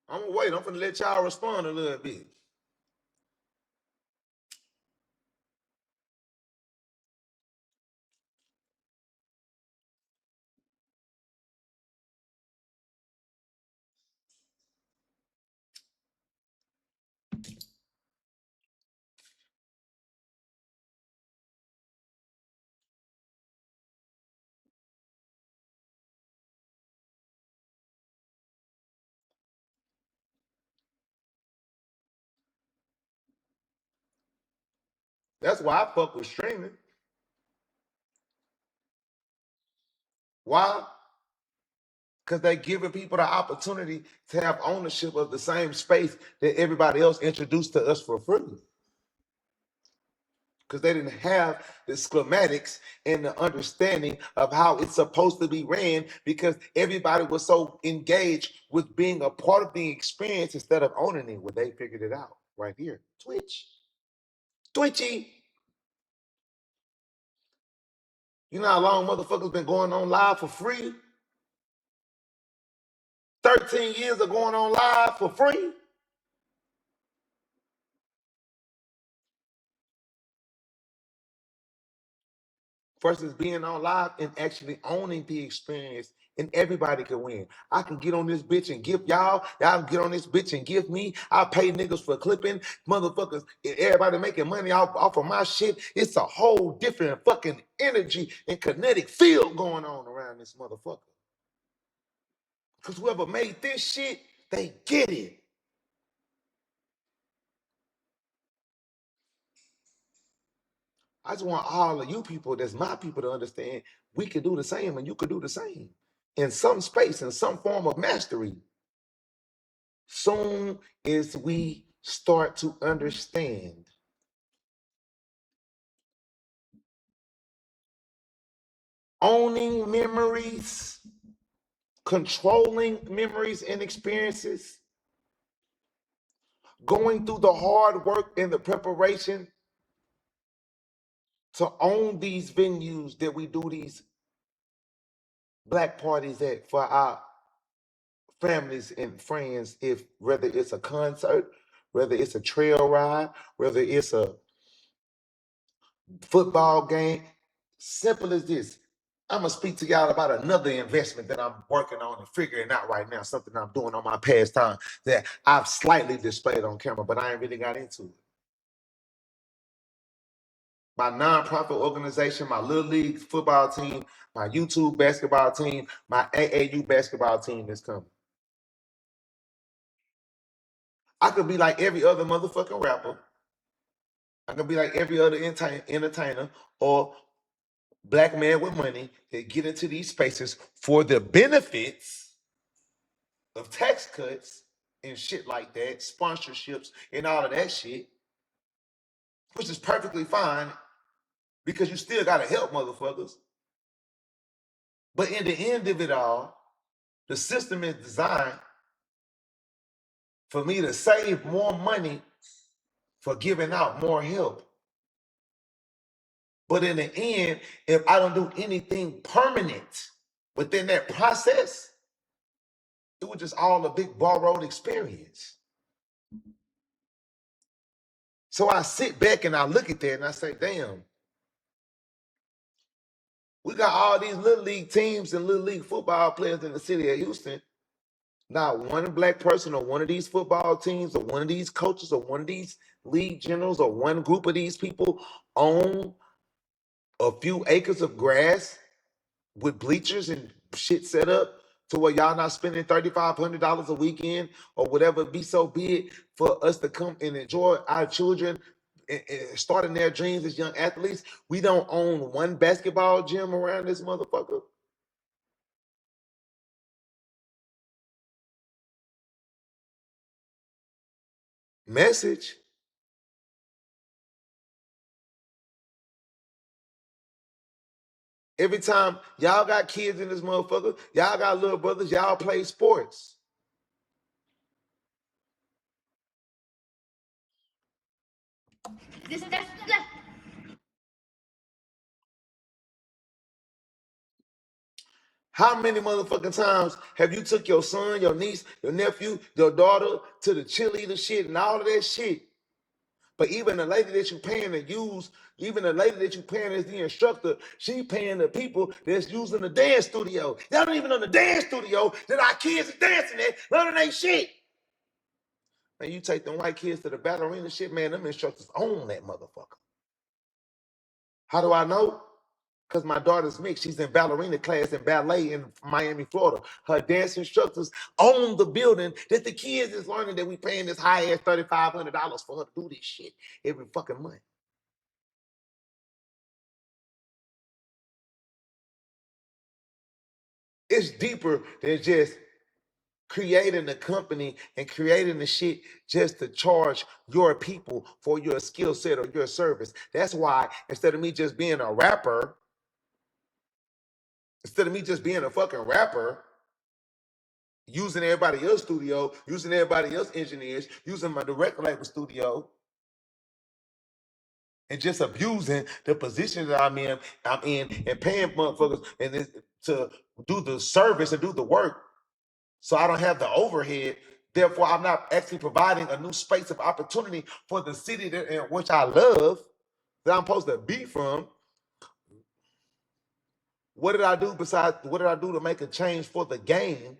I'm gonna wait. I'm gonna let y'all respond a little bit. That's why I fuck with streaming. Why? Because they giving people the opportunity to have ownership of the same space that everybody else introduced to us for free. Because they didn't have the schematics and the understanding of how it's supposed to be ran, because everybody was so engaged with being a part of the experience instead of owning it. Well, they figured it out right here. Twitch. Twitchy. You know how long motherfuckers been going on live for free? 13 years of going on live for free. Versus being on live and actually owning the experience, and everybody can win. I can get on this bitch and give y'all can get on this bitch and give me. I pay niggas for clipping, motherfuckers, everybody making money off of my shit. It's a whole different fucking energy and kinetic field going on around this motherfucker. Because whoever made this shit, they get it. I just want all of you people that's my people to understand we can do the same and you can do the same in some space, in some form of mastery. Soon as we start to understand owning memories, controlling memories and experiences, going through the hard work and the preparation to own these venues that we do these black parties at for our families and friends, if whether it's a concert, whether it's a trail ride, whether it's a football game. Simple as this. I'm gonna speak to y'all about another investment that I'm working on and figuring out right now, something I'm doing on my pastime that I've slightly displayed on camera, but I ain't really got into it. My nonprofit organization, my little league football team, my YouTube basketball team, my AAU basketball team is coming. I could be like every other motherfucking rapper. I could be like every other entertainer or black man with money that get into these spaces for the benefits of tax cuts and shit like that, sponsorships and all of that shit, which is perfectly fine because you still gotta help motherfuckers. But in the end of it all, the system is designed for me to save more money for giving out more help. But in the end, if I don't do anything permanent within that process, it was just all a big borrowed experience. So I sit back and I look at that and I say, damn, we got all these little league teams and little league football players in the city of Houston. Not one black person or one of these football teams or one of these coaches or one of these league generals or one group of these people own a few acres of grass with bleachers and shit set up to where y'all not spending $3,500 a weekend or whatever be so be it for us to come and enjoy our children starting their dreams as young athletes. We don't own one basketball gym around this motherfucker. Message. Every time y'all got kids in this motherfucker, y'all got little brothers, y'all play sports. How many motherfucking times have you took your son, your niece, your nephew, your daughter to the cheerleader shit and all of that shit? But even the lady that you paying to use, even the lady that you paying as the instructor, she paying the people that's using the dance studio. Y'all don't even know the dance studio that our kids are dancing at, learning they shit. Man, you take them white kids to the ballerina shit, man, them instructors own that motherfucker. How do I know? Because my daughter's mixed. She's in ballerina class in ballet in Miami, Florida. Her dance instructors own the building that the kids is learning that we paying this high ass $3,500 for her to do this shit every fucking month. It's deeper than just creating a company and creating the shit just to charge your people for your skill set or your service. That's why instead of me just being a rapper, instead of me just being a fucking rapper, using everybody else's studio, using everybody else's engineers, using my direct label studio, and just abusing the position that I'm in, and paying motherfuckers to do the service and do the work. So I don't have the overhead. Therefore, I'm not actually providing a new space of opportunity for the city in which I love, that I'm supposed to be from. What did I do to make a change for the game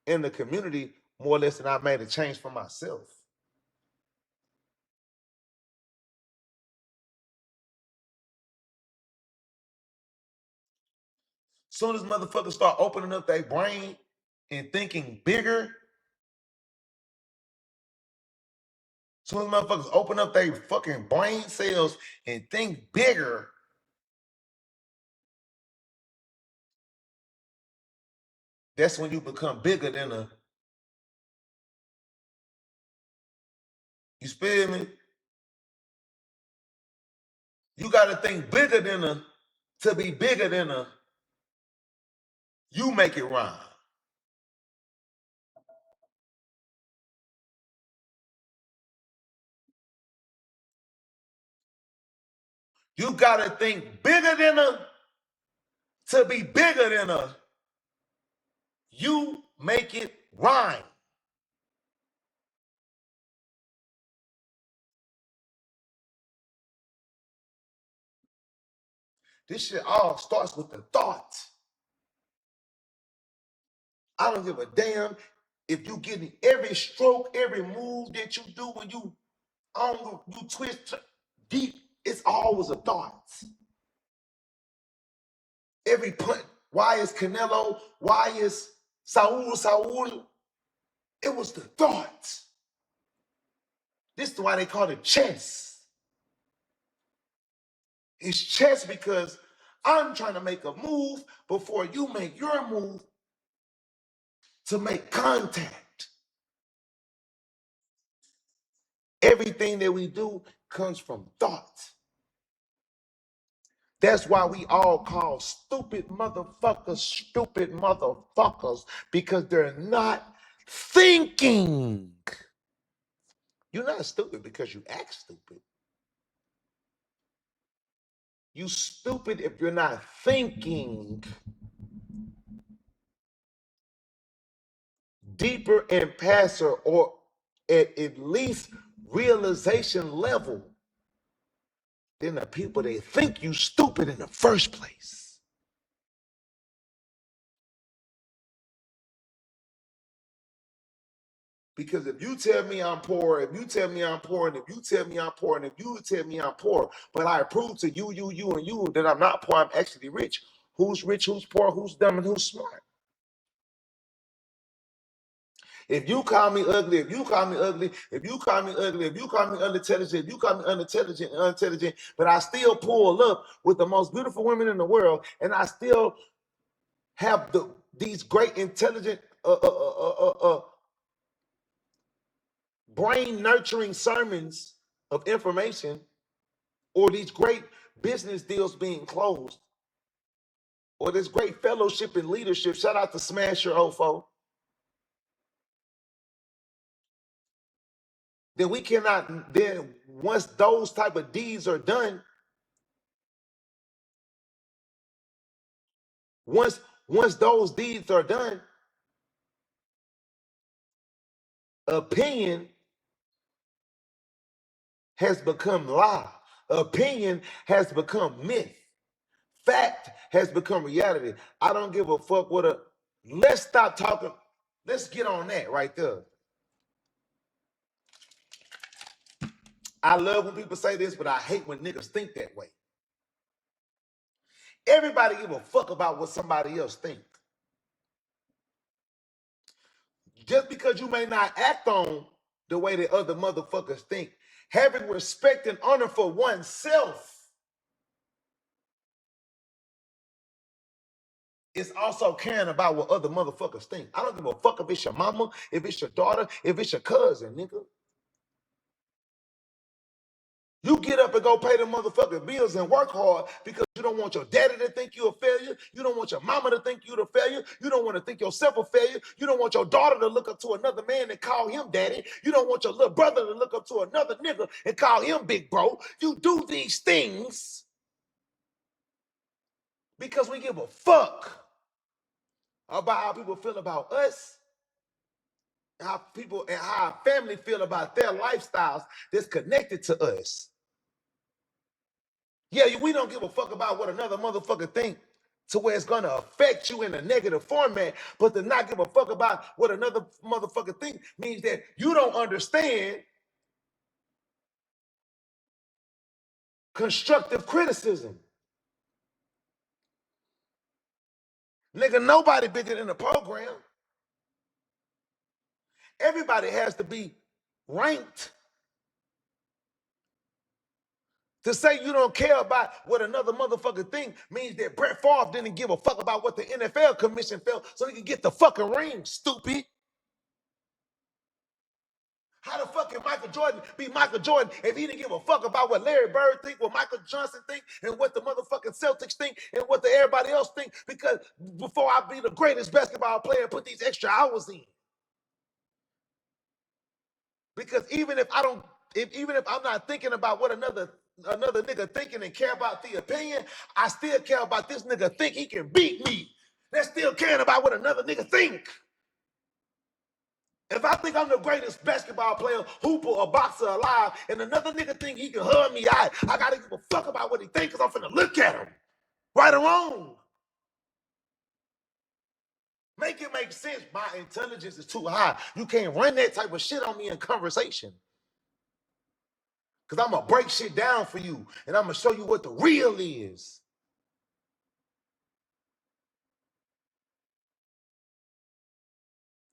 in the community more or less than I made a change for myself? Soon as motherfuckers start opening up their brain and thinking bigger, soon as motherfuckers open up their fucking brain cells and think bigger, that's when you become bigger than a, you feel me? You gotta think bigger than a, to be bigger than a, you make it rhyme. You gotta think bigger than a, to be bigger than a, you make it rhyme. This shit all starts with the thought. I don't give a damn if you getting every stroke, every move that you do when you you twist deep. It's always a thought. Every punch. Why is Canelo? Why is Saul? It was the thought. This is why they call it chess. It's chess because I'm trying to make a move before you make your move to make contact. Everything that we do comes from thought. That's why we all call stupid motherfuckers, because they're not thinking. You're not stupid because you act stupid. You stupid if you're not thinking deeper and passer, or at least realization level, than the people that think you stupid in the first place. Because if you tell me I'm poor, if you tell me I'm poor, and if you tell me I'm poor, and if you tell me I'm poor, but I prove to you, and you that I'm not poor, I'm actually rich. Who's rich, who's poor, who's dumb, and who's smart? If you call me ugly, if you call me ugly, if you call me ugly, if you call me unintelligent, if you call me unintelligent, but I still pull up with the most beautiful women in the world, and I still have these great intelligent brain nurturing sermons of information, or these great business deals being closed, or this great fellowship and leadership. Shout out to Smash Your Ofo. Then we cannot, then once those type of deeds are done, once once those deeds are done, opinion has become lie. Opinion has become myth. Fact has become reality. I don't give a fuck what a let's stop talking. Let's get on that right there. I love when people say this, but I hate when niggas think that way. Everybody give a fuck about what somebody else thinks. Just because you may not act on the way that other motherfuckers think, having respect and honor for oneself is also caring about what other motherfuckers think. I don't give a fuck if it's your mama, if it's your daughter, if it's your cousin, nigga. You get up and go pay the motherfucking bills and work hard because you don't want your daddy to think you a failure. You don't want your mama to think you the failure. You don't want to think yourself a failure. You don't want your daughter to look up to another man and call him daddy. You don't want your little brother to look up to another nigga and call him big bro. You do these things because we give a fuck about how people feel about us, how people and how our family feel about their lifestyles that's connected to us. Yeah, we don't give a fuck about what another motherfucker think to where it's gonna affect you in a negative format, but to not give a fuck about what another motherfucker think means that you don't understand constructive criticism. Nigga, nobody bigger than the program. Everybody has to be ranked. To say you don't care about what another motherfucker think means that Brett Favre didn't give a fuck about what the NFL commission felt so he could get the fucking ring, stupid. How the fuck can Michael Jordan be Michael Jordan if he didn't give a fuck about what Larry Bird think, what Michael Johnson think, and what the motherfucking Celtics think, and what everybody else think? Because before I be the greatest basketball player, put these extra hours in. Because even if I don't, even if I'm not thinking about what another nigga thinking and care about the opinion, I still care about this nigga think he can beat me. They're still caring about what another nigga think. If I think I'm the greatest basketball player, hooper, or boxer alive, and another nigga think he can hug me out, I gotta give a fuck about what he thinks because I'm finna look at him. Right or wrong. Make it make sense. My intelligence is too high. You can't run that type of shit on me in conversation. Because I'm gonna break shit down for you, and I'm gonna show you what the real is.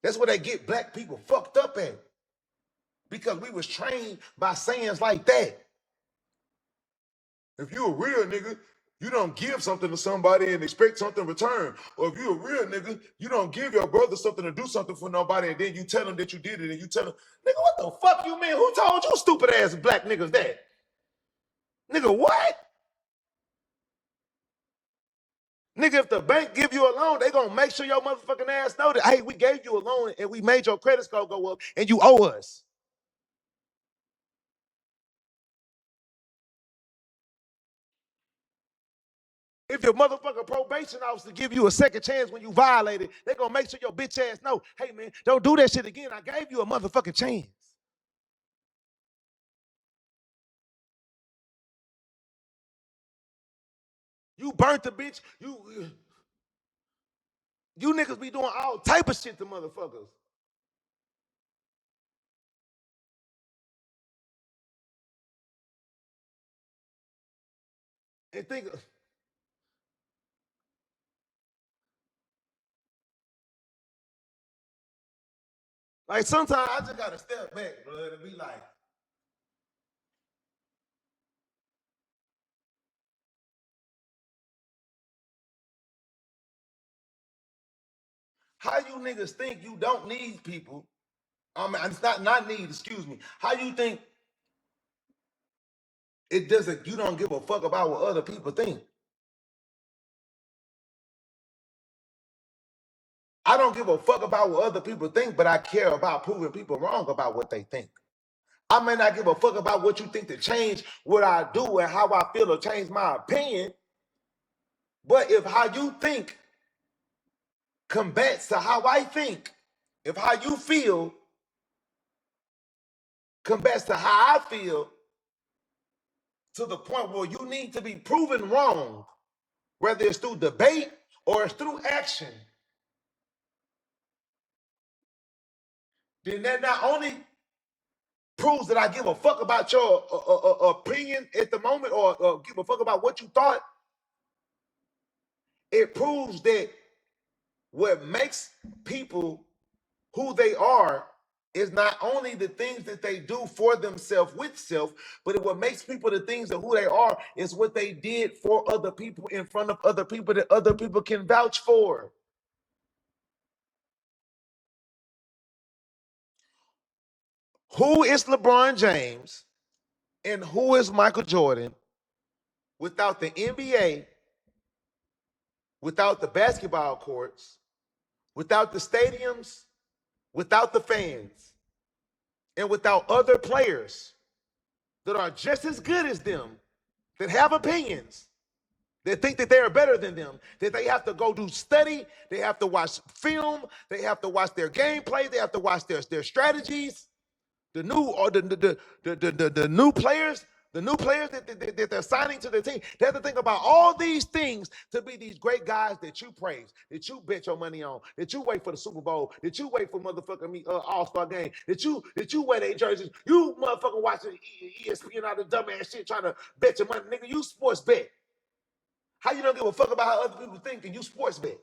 That's where they get black people fucked up at. Because we was trained by sayings like that. If you a real nigga, you don't give something to somebody and expect something in return. Or if you a real nigga, you don't give your brother something to do something for nobody and then you tell him that you did it and you tell him, nigga, what the fuck you mean? Who told you stupid ass black niggas that? Nigga, what? Nigga, if the bank give you a loan, they gonna make sure your motherfucking ass know that, hey, we gave you a loan and we made your credit score go up and you owe us. If your motherfucking probation officer give you a second chance when you violated, they gonna make sure your bitch ass know, hey man, don't do that shit again. I gave you a motherfucking chance. You burnt the bitch. You niggas be doing all type of shit to motherfuckers. And think, Like sometimes I just gotta step back, bro, and be like, how you niggas think you don't need people? I mean, it's not need, excuse me. How you think it doesn't, you don't give a fuck about what other people think? I don't give a fuck about what other people think, but I care about proving people wrong about what they think. I may not give a fuck about what you think to change what I do and how I feel or change my opinion, but if how you think combats to how I think, if how you feel combats to how I feel, to the point where you need to be proven wrong, whether it's through debate or it's through action, then that not only proves that I give a fuck about your opinion at the moment or give a fuck about what you thought, it proves that what makes people who they are is not only the things that they do for themselves with self, but what makes people the things of who they are is what they did for other people in front of other people that other people can vouch for. Who is LeBron James and who is Michael Jordan without the NBA, without the basketball courts, without the stadiums, without the fans, and without other players that are just as good as them, that have opinions, that think that they are better than them, that they have to go do study, they have to watch film, they have to watch their gameplay, they have to watch their strategies, the new or the new players, that they're signing to the team. They have to think about all these things to be these great guys that you praise, that you bet your money on, that you wait for the Super Bowl, that you wait for motherfucking All-Star game, that you wear their jerseys. You motherfucking watching ESPN all the dumbass shit trying to bet your money, nigga. You sports bet. How you don't give a fuck about how other people think and you sports bet?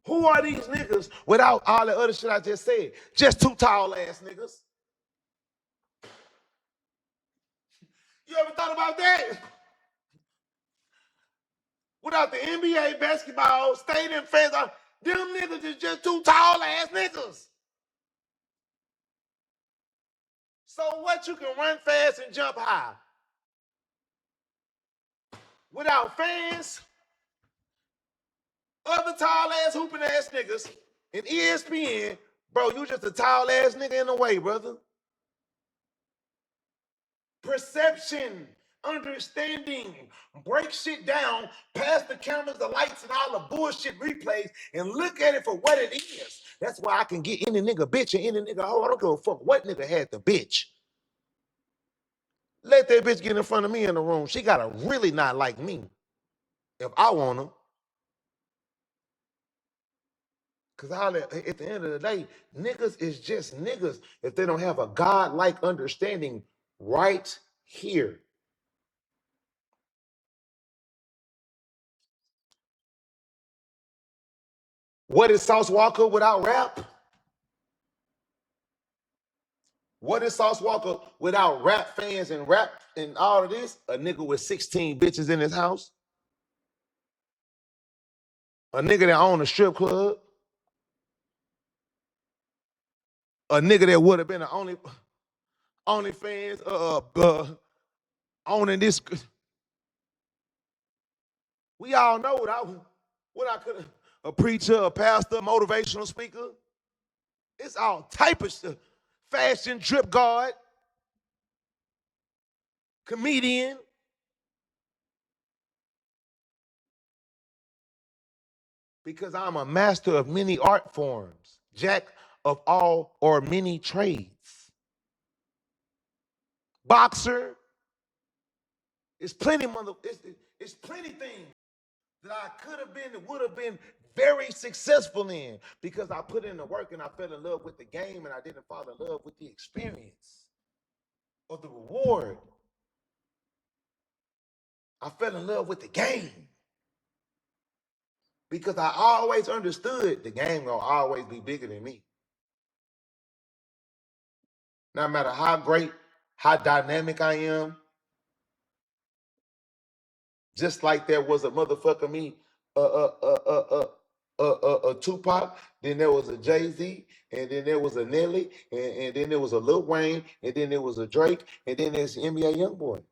Who are these niggas without all the other shit I just said? Just two tall ass niggas. You ever thought about that? Without the NBA, basketball, stadium fans, them niggas is just two tall ass niggas. So what, you can run fast and jump high? Without fans, other tall ass hooping ass niggas, and ESPN, bro, you just a tall ass nigga in the way, brother. Perception, understanding, break shit down, past the cameras, the lights, and all the bullshit replays, and look at it for what it is. That's why I can get any nigga bitch and any nigga hoe. I don't give a fuck what nigga had the bitch. Let that bitch get in front of me in the room. She gotta really not like me if I want her. Cause at the end of the day, niggas is just niggas if they don't have a God-like understanding right here. What is Sauce Walka without rap? What is Sauce Walka without rap fans and rap and all of this? A nigga with 16 bitches in his house. A nigga that owned a strip club. A nigga that would have been the only fans owning this. We all know what I could, a preacher, a pastor, motivational speaker. It's all type of stuff. Fashion, drip guard, comedian. Because I'm a master of many art forms, jack of all or many trades. Boxer, it's plenty things that I could have been and would have been very successful in because I put in the work and I fell in love with the game and I didn't fall in love with the experience or the reward. I fell in love with the game. Because I always understood the game gonna always be bigger than me. No matter how great, how dynamic I am, just like there was a motherfucker me, a Tupac, then there was a Jay-Z, and then there was a Nelly, and then there was a Lil Wayne, and then there was a Drake, and then there's NBA Youngboy.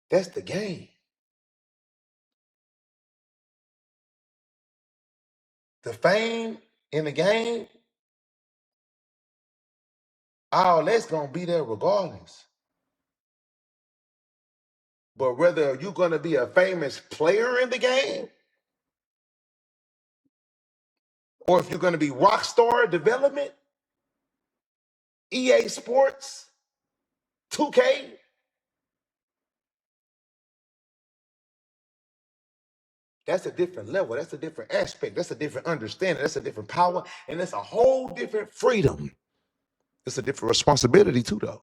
That's the game. The fame in the game, all that's gonna be there regardless. But whether you're gonna be a famous player in the game, or if you're gonna be rock star development, EA Sports, 2K, that's a different level. That's a different aspect. That's a different understanding. That's a different power. And that's a whole different freedom. It's a different responsibility too, though.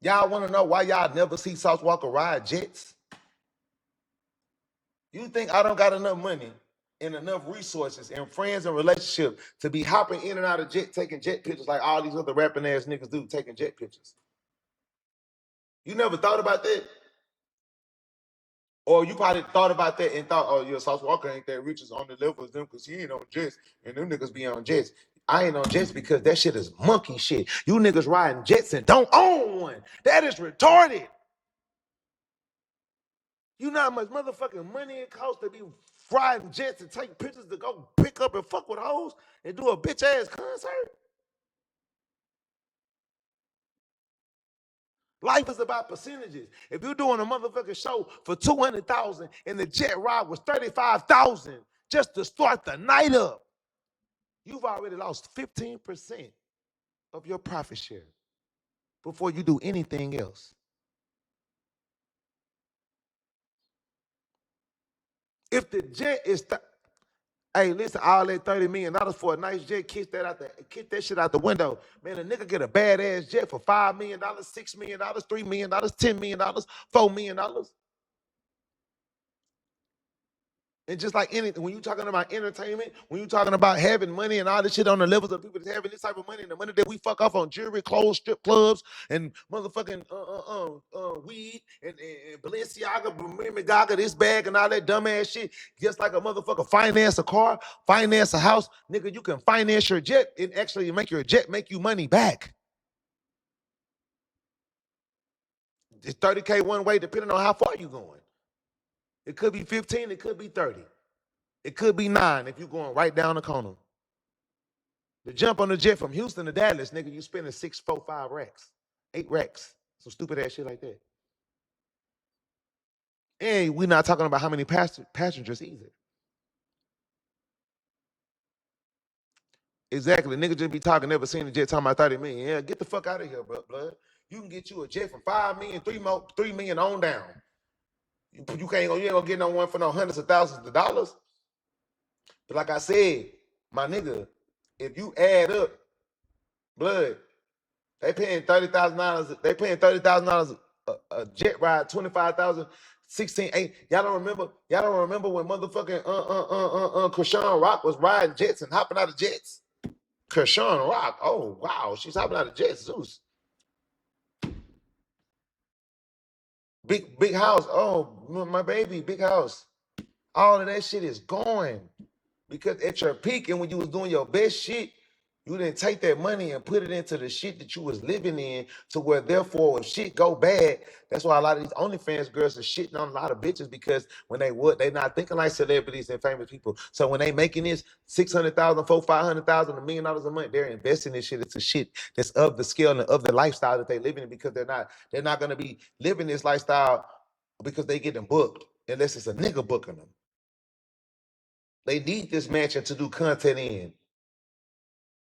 Y'all want to know why y'all never see Sauce Walka ride jets? You think I don't got enough money and enough resources and friends and relationships to be hopping in and out of jet, taking jet pictures like all these other rapping ass niggas do, taking jet pictures? You never thought about that? Or you probably thought about that and thought, oh, yeah, Sauce Walka ain't that rich as on the level as them because he ain't on jets and them niggas be on jets. I ain't on jets because that shit is monkey shit. You niggas riding jets and don't own one. That is retarded. You know how much motherfucking money it costs to be riding jets and take pictures to go pick up and fuck with hoes and do a bitch ass concert? Life is about percentages. If you're doing a motherfucking show for 200,000 and the jet ride was 35,000 just to start the night up, you've already lost 15% of your profit share before you do anything else. If the jet is, hey, listen, all that $30 million for a nice jet, kick that shit out the window. Man, a nigga get a badass jet for $5 million, $6 million, $3 million, $10 million, $4 million. And just like anything, when you're talking about entertainment, when you're talking about having money and all this shit on the levels of people that's having this type of money and the money that we fuck off on jewelry, clothes, strip clubs, and motherfucking weed and Balenciaga, Gaga, this bag and all that dumbass shit, just like a motherfucker finance a car, finance a house, nigga, you can finance your jet and actually make your jet make you money back. It's 30K one way, depending on how far you're going. It could be 15, it could be 30. It could be 9 if you're going right down the corner. The jump on the jet from Houston to Dallas, nigga, you spending 6, 4, 5 racks, 8 racks. Some stupid ass shit like that. And we're not talking about how many passengers either. Exactly. Nigga just be talking, never seen a jet talking about 30 million. Yeah, get the fuck out of here, bro, blood. You can get you a jet for 5 million, 3 million on down. You ain't gonna get no one for no hundreds of thousands of dollars. But like I said, my nigga, if you add up blood, they paying $30,000. They paying $30,000 a jet ride, 25,000, 16, 8. Y'all don't remember? Y'all don't remember when motherfucking Krishan Rock was riding jets and hopping out of jets? Krishan Rock. Oh wow, she's hopping out of jets. Zeus. Big house. Oh my baby, big house. All of that shit is gone. Because at your peak and when you was doing your best shit, you didn't take that money and put it into the shit that you was living in to where therefore if shit go bad, that's why a lot of these OnlyFans girls are shitting on a lot of bitches because when they not thinking like celebrities and famous people. So when they making this 600,000, 500,000, $1 million a month, they're investing this shit into shit that's of the scale and of the lifestyle that they living in because they're not gonna be living this lifestyle because they getting booked unless it's a nigga booking them. They need this mansion to do content in,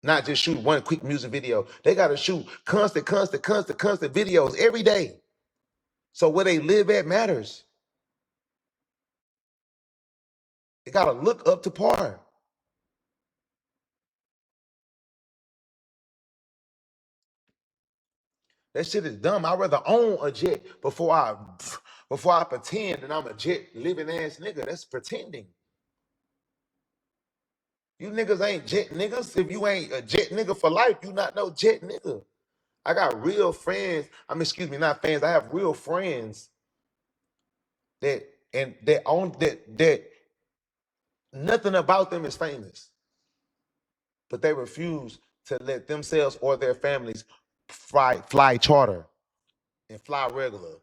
not just shoot one quick music video. They got to shoot constant videos every day. So where they live at matters. They got to look up to par. That shit is dumb. I'd rather own a jet before I pretend that I'm a jet living ass nigga. That's pretending. You niggas ain't jet niggas. If you ain't a jet nigga for life, you not no jet nigga. I got real friends. I mean, excuse me, not fans. I have real friends that and that own that nothing about them is famous, but they refuse to let themselves or their families fly charter and fly regular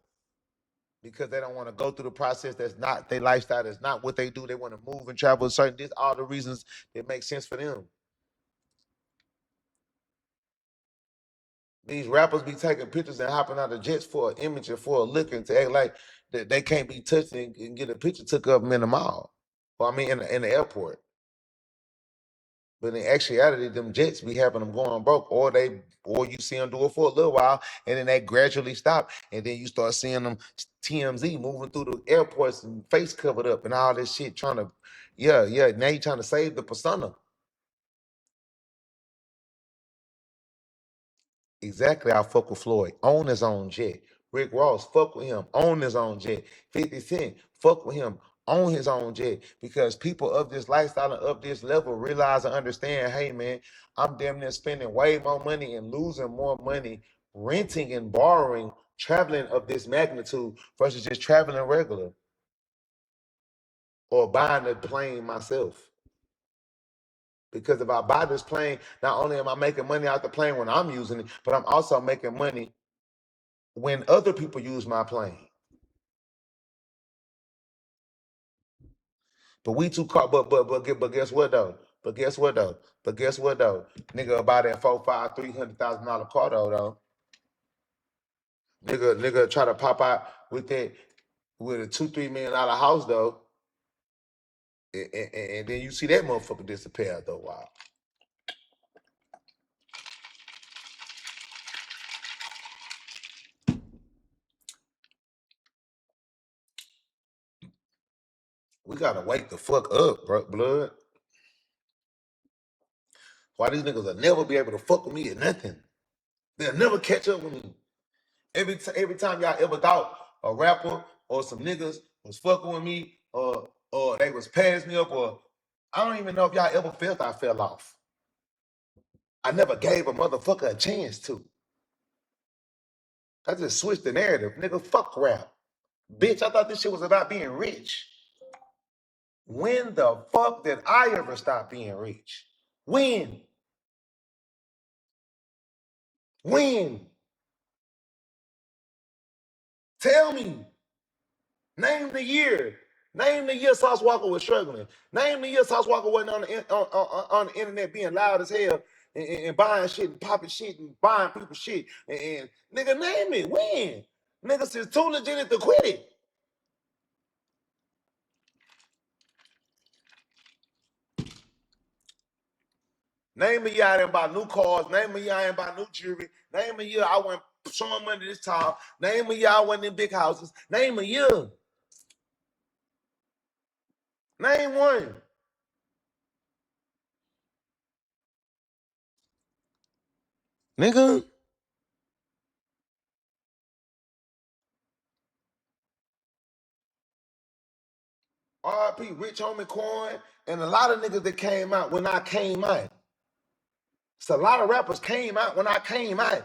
because they don't want to go through the process. That's not their lifestyle. That's not what they do. They want to move and travel. Certain, this all the reasons that make sense for them. These rappers be taking pictures and hopping out of jets for an image and for a look and to act like that they can't be touched and get a picture took of them in the mall. Well, I mean in the airport. But in actuality, them jets be having them going broke, or you see them do it for a little while, and then they gradually stop, and then you start seeing them TMZ moving through the airports and face covered up and all this shit, trying to, yeah, yeah. Now you trying to save the persona. Exactly, I fuck with Floyd. Own his own jet. Rick Ross, fuck with him. Own his own jet. 50 Cent, fuck with him. Own his own jet. Because people of this lifestyle and of this level realize and understand, hey man, I'm damn near spending way more money and losing more money renting and borrowing, traveling of this magnitude versus just traveling regular or buying the plane myself. Because if I buy this plane, not only am I making money out the plane when I'm using it, but I'm also making money when other people use my plane. But we too car. But guess what though? But guess what though? But guess what though? Nigga buy that 300,000 car though. Nigga try to pop out with that with a $2-3 million house though. And then you see that motherfucker disappear after a while. We gotta wake the fuck up, bro, blood. Why these niggas will never be able to fuck with me or nothing. They'll never catch up with me. Every time y'all ever thought a rapper or some niggas was fucking with me or they was passing me up or I don't even know if y'all ever felt I fell off. I never gave a motherfucker a chance to. I just switched the narrative. Nigga, fuck rap. Bitch, I thought this shit was about being rich. When the fuck did I ever stop being rich? When? When? Tell me. Name the year. Name the year Sauce Walker was struggling. Name the year Sauce Walker wasn't on the internet being loud as hell and buying shit and popping shit and buying people's shit. And nigga, name it. When? Niggas is too legit to quit it. Name a year I didn't buy new cars. Name a year I didn't buy new jewelry. Name a year I went showing money this time. Name a year I went in big houses. Name a year. Name one. Nigga. RP, Rich Homie Coin, and a lot of niggas that came out when I came out. So a lot of rappers came out when I came out.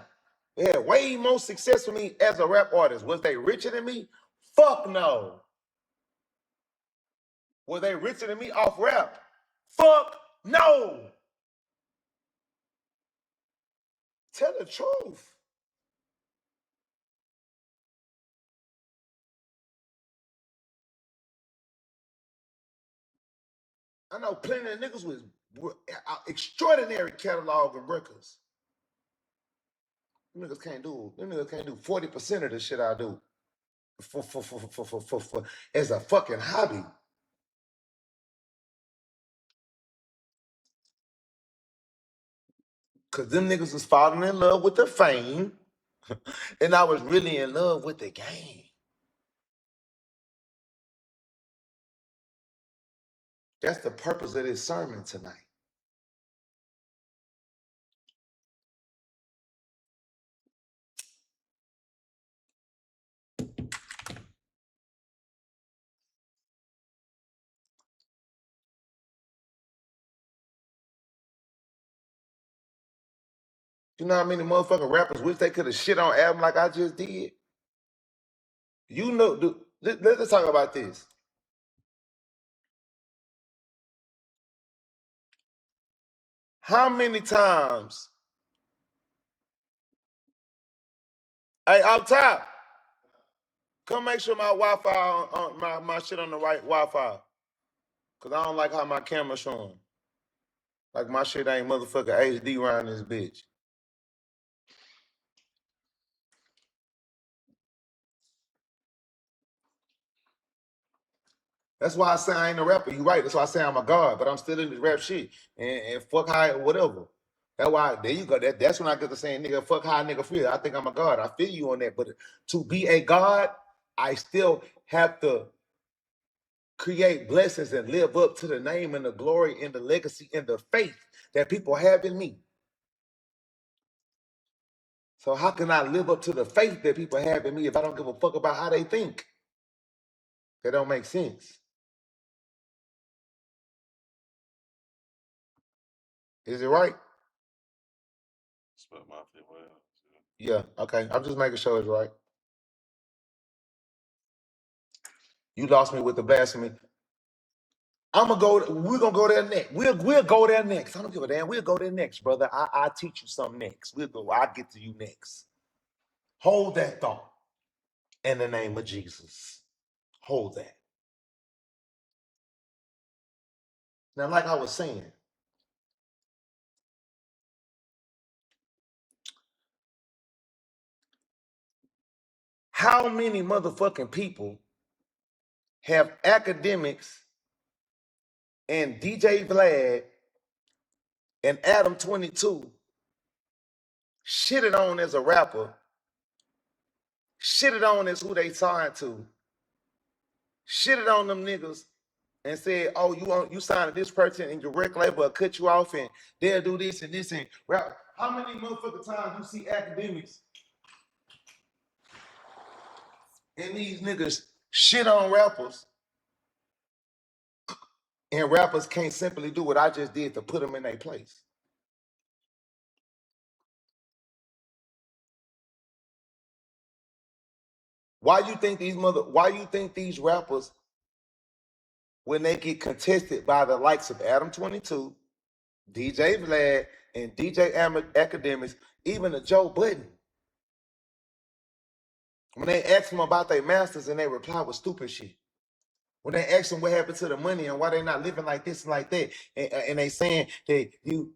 They had way more success with me as a rap artist. Was they richer than me? Fuck no. Were they richer than me off rap? Fuck no. Tell the truth. I know plenty of niggas with extraordinary catalog and records. Them niggas can't do 40% of the shit I do for as a fucking hobby. Cause them niggas was falling in love with the fame, and I was really in love with the game. That's the purpose of this sermon tonight. You know how many motherfucking rappers wish they could have shit on album like I just did? You know, dude, let's talk about this. How many times? Hey, up top, come make sure my Wi-Fi on my shit on the right Wi-Fi. Cause I don't like how my camera's showing. Like my shit ain't motherfucking HD around this bitch. That's why I say I ain't a rapper. You right. That's why I say I'm a god, but I'm still in this rap shit. And fuck how whatever. That's why there you go. That's when I get to saying nigga, fuck how a nigga feel. I think I'm a god. I feel you on that. But to be a god, I still have to create blessings and live up to the name and the glory and the legacy and the faith that people have in me. So how can I live up to the faith that people have in me if I don't give a fuck about how they think? That don't make sense. Is it right? Yeah, okay. I'm just making sure it's right. You lost me with the blasphemy. We're gonna go there next. We'll go there next. I don't give a damn. We'll go there next, brother. I'll teach you something next. I'll get to you next. Hold that thought in the name of Jesus. Hold that. Now, like I was saying, how many motherfucking people have academics and DJ Vlad and Adam 22 shitted on as a rapper, shitted on as who they signed to, shitted on them niggas and said, "Oh, you signed to this person and your record label will cut you off and they'll do this and this and rap." How many motherfucking times you see academics and these niggas shit on rappers and rappers can't simply do what I just did to put them in their place? Why you think these rappers, when they get contested by the likes of Adam 22, DJ Vlad, and DJ Academics, even the Joe Budden, when they ask them about their masters and they reply with stupid shit? When they ask them what happened to the money and why they not living like this and like that, and they saying that you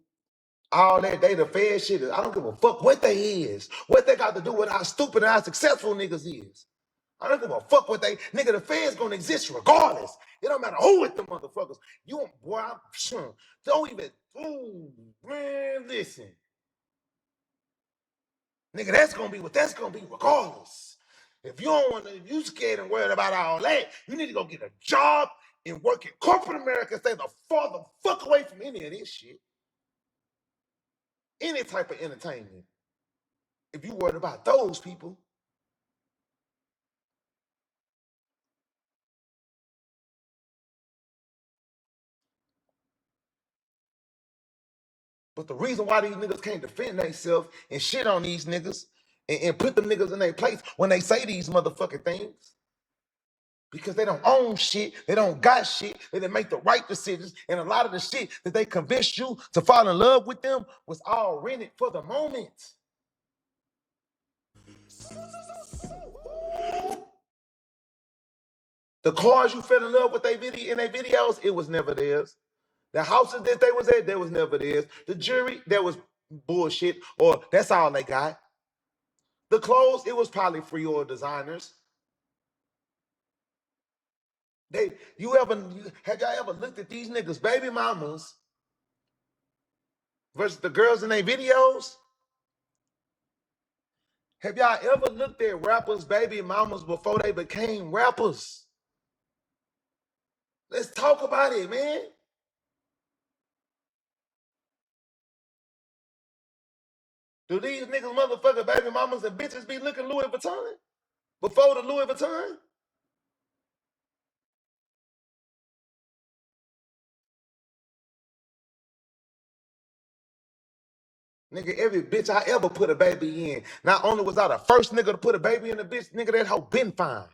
all that they the Fed shit, I don't give a fuck what they is, what they got to do with how stupid and how successful niggas is. I don't give a fuck what they nigga. The Fed's gonna exist regardless. It don't matter who with the motherfuckers. You boy, don't even. Ooh, man, listen, nigga. That's gonna be what that's gonna be regardless. If you don't want to, if you scared and worried about all that, you need to go get a job and work in corporate America. Stay the farther fuck away from any of this shit, any type of entertainment. If you worried about those people. But the reason why these niggas can't defend themselves and shit on these niggas and put them niggas in their place when they say these motherfucking things, because they don't own shit, they don't got shit, they didn't make the right decisions, and a lot of the shit that they convinced you to fall in love with them was all rented for the moment. The cars you fell in love with in their videos, it was never theirs. The houses that they was at, that was never theirs. The jewelry, that was bullshit, or that's all they got. The clothes, it was probably free or designers. Have y'all ever looked at these niggas' baby mamas versus the girls in their videos? Have y'all ever looked at rappers' baby mamas before they became rappers? Let's talk about it, man. Do these niggas motherfucking baby mamas and bitches be looking Louis Vuitton before the Louis Vuitton? Nigga, every bitch I ever put a baby in, not only was I the first nigga to put a baby in a bitch, nigga, that hoe been fine.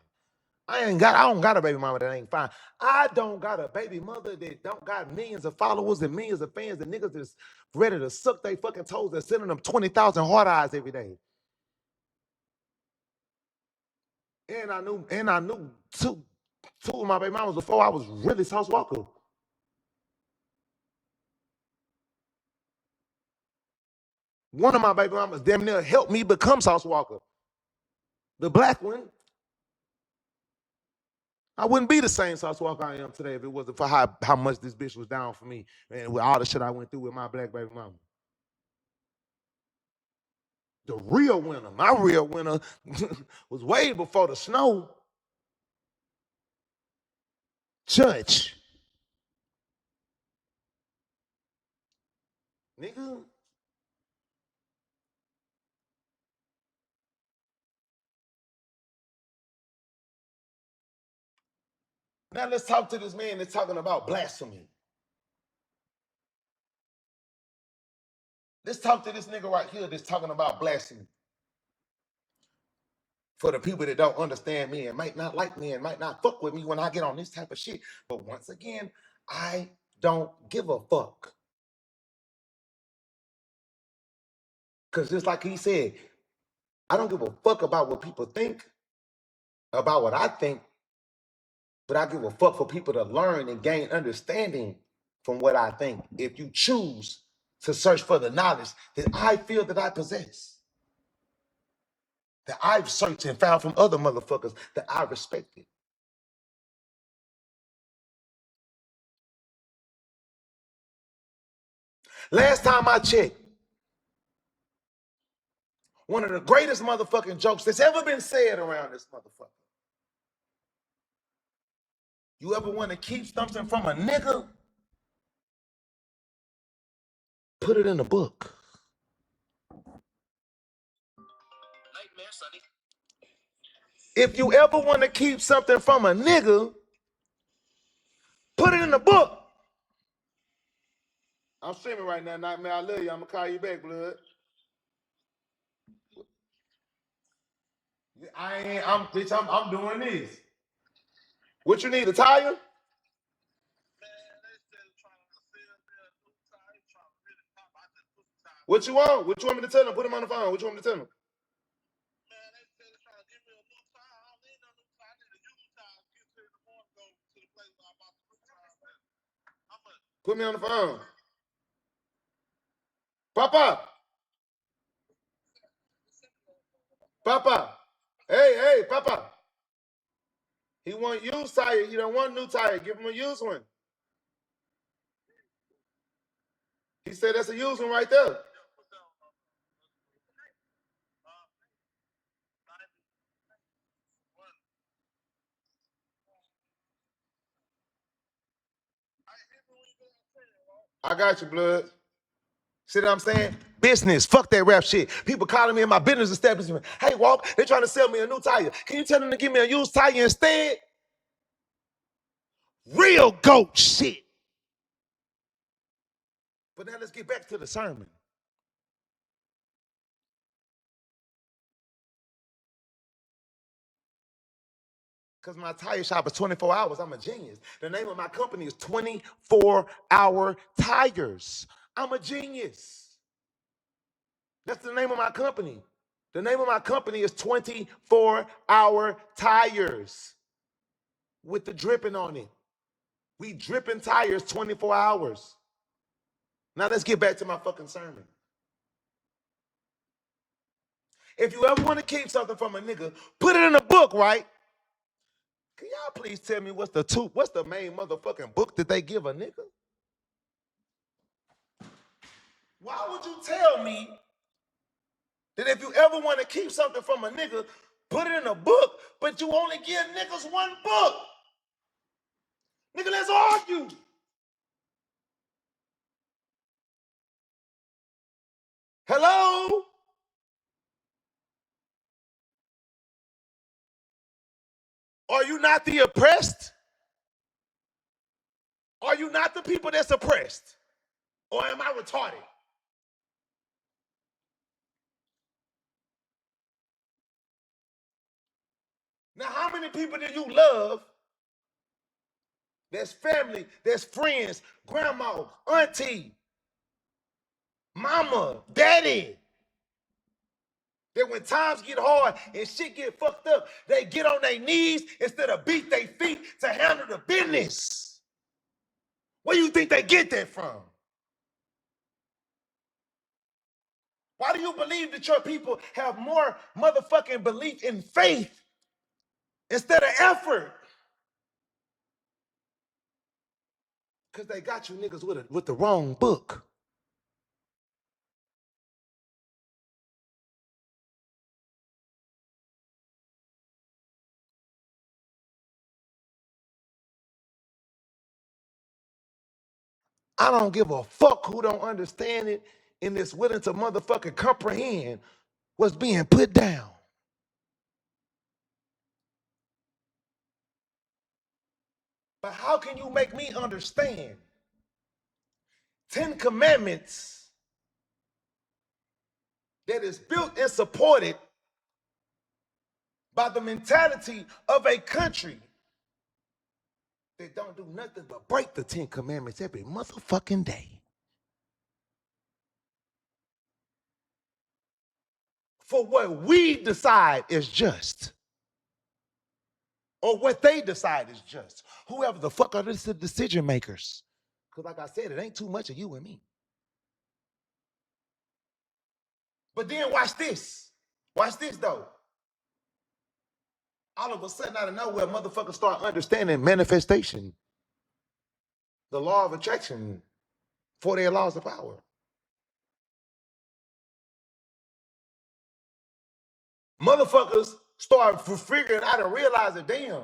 I don't got a baby mama that ain't fine. I don't got a baby mother that don't got millions of followers and millions of fans and niggas that's ready to suck they fucking toes and sending them 20,000 hard eyes every day. And I knew two of my baby mamas before I was really Sauce Walker. One of my baby mamas damn near helped me become Sauce Walker. The black one. I wouldn't be the same Sauce Walker I am today if it wasn't for how much this bitch was down for me and with all the shit I went through with my black baby mama. The real winner, my real winner, was way before the snow. Church. Nigga. Now let's talk to this man that's talking about blasphemy. Let's talk to this nigga right here that's talking about blasphemy. For the people that don't understand me and might not like me and might not fuck with me when I get on this type of shit. But once again, I don't give a fuck. Because just like he said, I don't give a fuck about what people think, about what I think, but I give a fuck for people to learn and gain understanding from what I think. If you choose to search for the knowledge that I feel that I possess, that I've searched and found from other motherfuckers that I respected. Last time I checked, one of the greatest motherfucking jokes that's ever been said around this motherfucker. You ever want to keep something from a nigga? Put it in a book. If you ever want to keep something from a nigga, put it in a book. I'm streaming right now, Nightmare. I love you. I'm gonna call you back, blood. I ain't. I'm bitch. I'm doing this. What you need? A tire? What you want? What you want me to tell them? Put him on the phone. What you want me to tell them? Put me on the phone. Papa. Papa. Hey, Papa. He want used tire. He don't want new tire. Give him a used one. He said that's a used one right there. I got you, blood. See what I'm saying? Business. Fuck that rap shit. People calling me in my business establishment. Hey, Walk, they trying to sell me a new tire. Can you tell them to give me a used tire instead? Real goat shit. But now let's get back to the sermon. Because my tire shop is 24 hours. I'm a genius. The name of my company is 24-hour tires. I'm a genius. That's the name of my company. The name of my company is 24-hour tires with the dripping on it. We dripping tires 24 hours. Now let's get back to my fucking sermon. If you ever want to keep something from a nigga, put it in a book, right? Can y'all please tell me what's the main motherfucking book that they give a nigga? Why would you tell me that if you ever want to keep something from a nigga, put it in a book, but you only give niggas one book? Nigga, let's argue. Hello? Are you not the oppressed? Are you not the people that's oppressed? Or am I retarded? Now, how many people do you love? There's family, there's friends, grandma, auntie, mama, daddy. That when times get hard and shit get fucked up, they get on their knees instead of beat their feet to handle the business. Where do you think they get that from? Why do you believe that your people have more motherfucking belief in faith instead of effort? Because they got you niggas with the wrong book. I don't give a fuck who don't understand it and is willing to motherfucking comprehend what's being put down. But how can you make me understand 10 commandments that is built and supported by the mentality of a country that don't do nothing but break the 10 commandments every motherfucking day? For what we decide is just, or what they decide is just. Whoever the fuck are the decision makers. Because like I said, it ain't too much of you and me. But then watch this. Watch this though. All of a sudden out of nowhere, motherfuckers start understanding manifestation, the law of attraction, for their laws of power. Motherfuckers start figuring out and realizing, damn,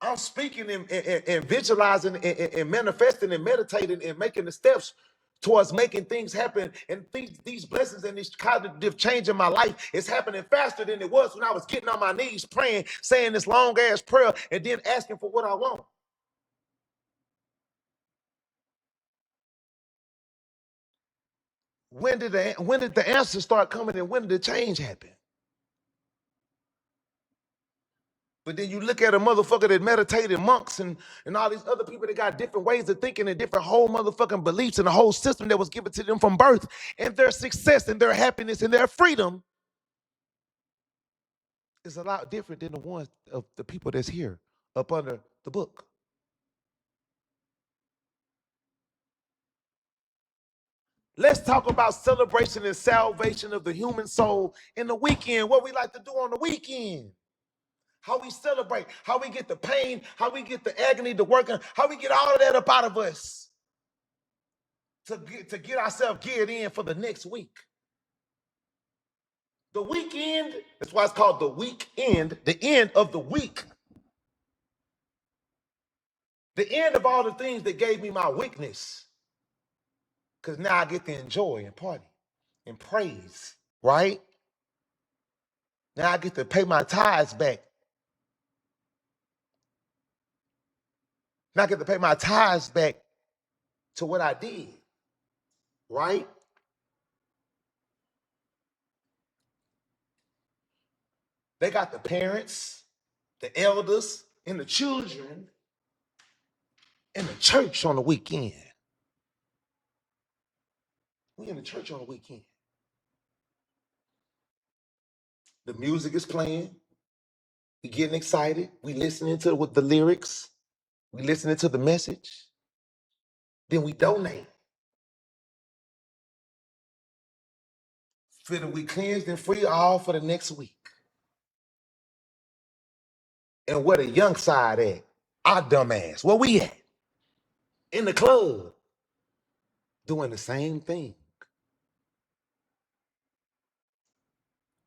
I'm speaking and visualizing and manifesting and meditating and making the steps towards making things happen. And these blessings and this cognitive change in my life is happening faster than it was when I was getting on my knees praying, saying this long ass prayer, and then asking for what I want. When did the answers start coming and when did the change happen? But then you look at a motherfucker that meditated monks and all these other people that got different ways of thinking and different whole motherfucking beliefs and a whole system that was given to them from birth, and their success and their happiness and their freedom is a lot different than the ones of the people that's here up under the book. Let's talk about celebration and salvation of the human soul in the weekend, what we like to do on the weekend. How we celebrate, how we get the pain, how we get the agony, the working, how we get all of that up out of us to get ourselves geared in for the next week. The weekend, that's why it's called the weekend, the end of the week. The end of all the things that gave me my weakness. Because now I get to enjoy and party and praise, right? Now I get to pay my tithes back. Now I get to pay my tithes back to what I did, right? They got the parents, the elders, and the children in the church on the weekend. We in the church on the weekend. The music is playing. We getting excited. We listening to with the lyrics. We listening to the message. Then we donate. Feeling we cleansed and free all for the next week. And where the young side at? Our dumb ass. Where we at? In the club. Doing the same thing.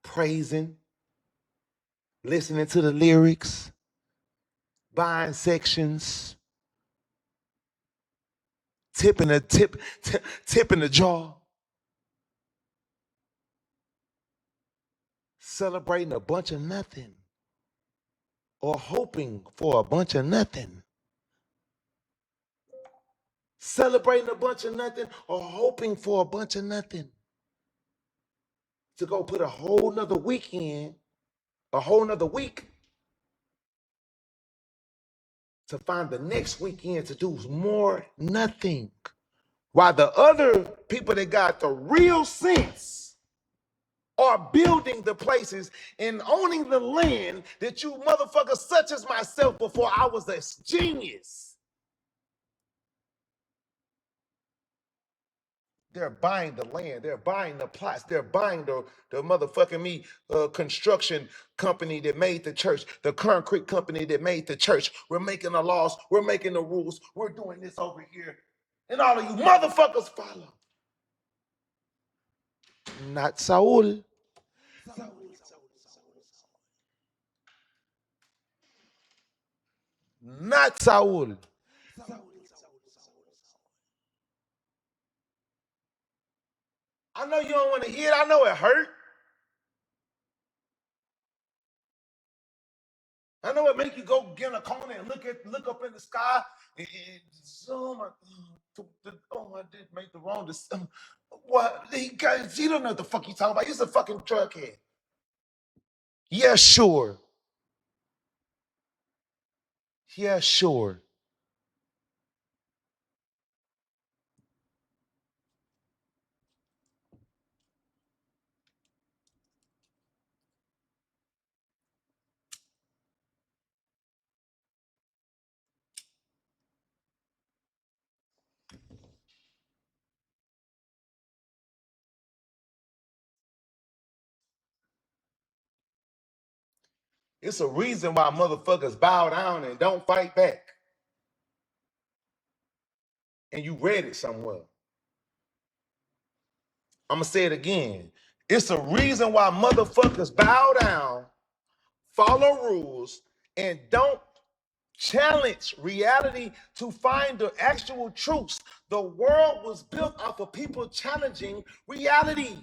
Praising. Listening to the lyrics. Buying sections. Tipping the jar. Celebrating a bunch of nothing. Or hoping for a bunch of nothing. Celebrating a bunch of nothing or hoping for a bunch of nothing. To go put a whole nother weekend a whole nother week to find the next weekend to do more nothing. While the other people that got the real sense are building the places and owning the land that you motherfuckers such as myself before I was a genius. They're buying the land. They're buying the plots. They're buying the motherfucking construction company that made the church, the concrete company that made the church. We're making the laws. We're making the rules. We're doing this over here. And all of you motherfuckers follow. Not Saul. Not Saul. I know you don't want to hear it. I know it hurt. I know it make you go get in a corner and look up in the sky and zoom. Oh, I did make the wrong decision. What he guys? He don't know what the fuck you talking about. He's a fucking truckhead. Yeah, sure. Yeah, sure. It's a reason why motherfuckers bow down and don't fight back. And you read it somewhere. I'm gonna say it again. It's a reason why motherfuckers bow down, follow rules, and don't challenge reality to find the actual truths. The world was built off of people challenging reality.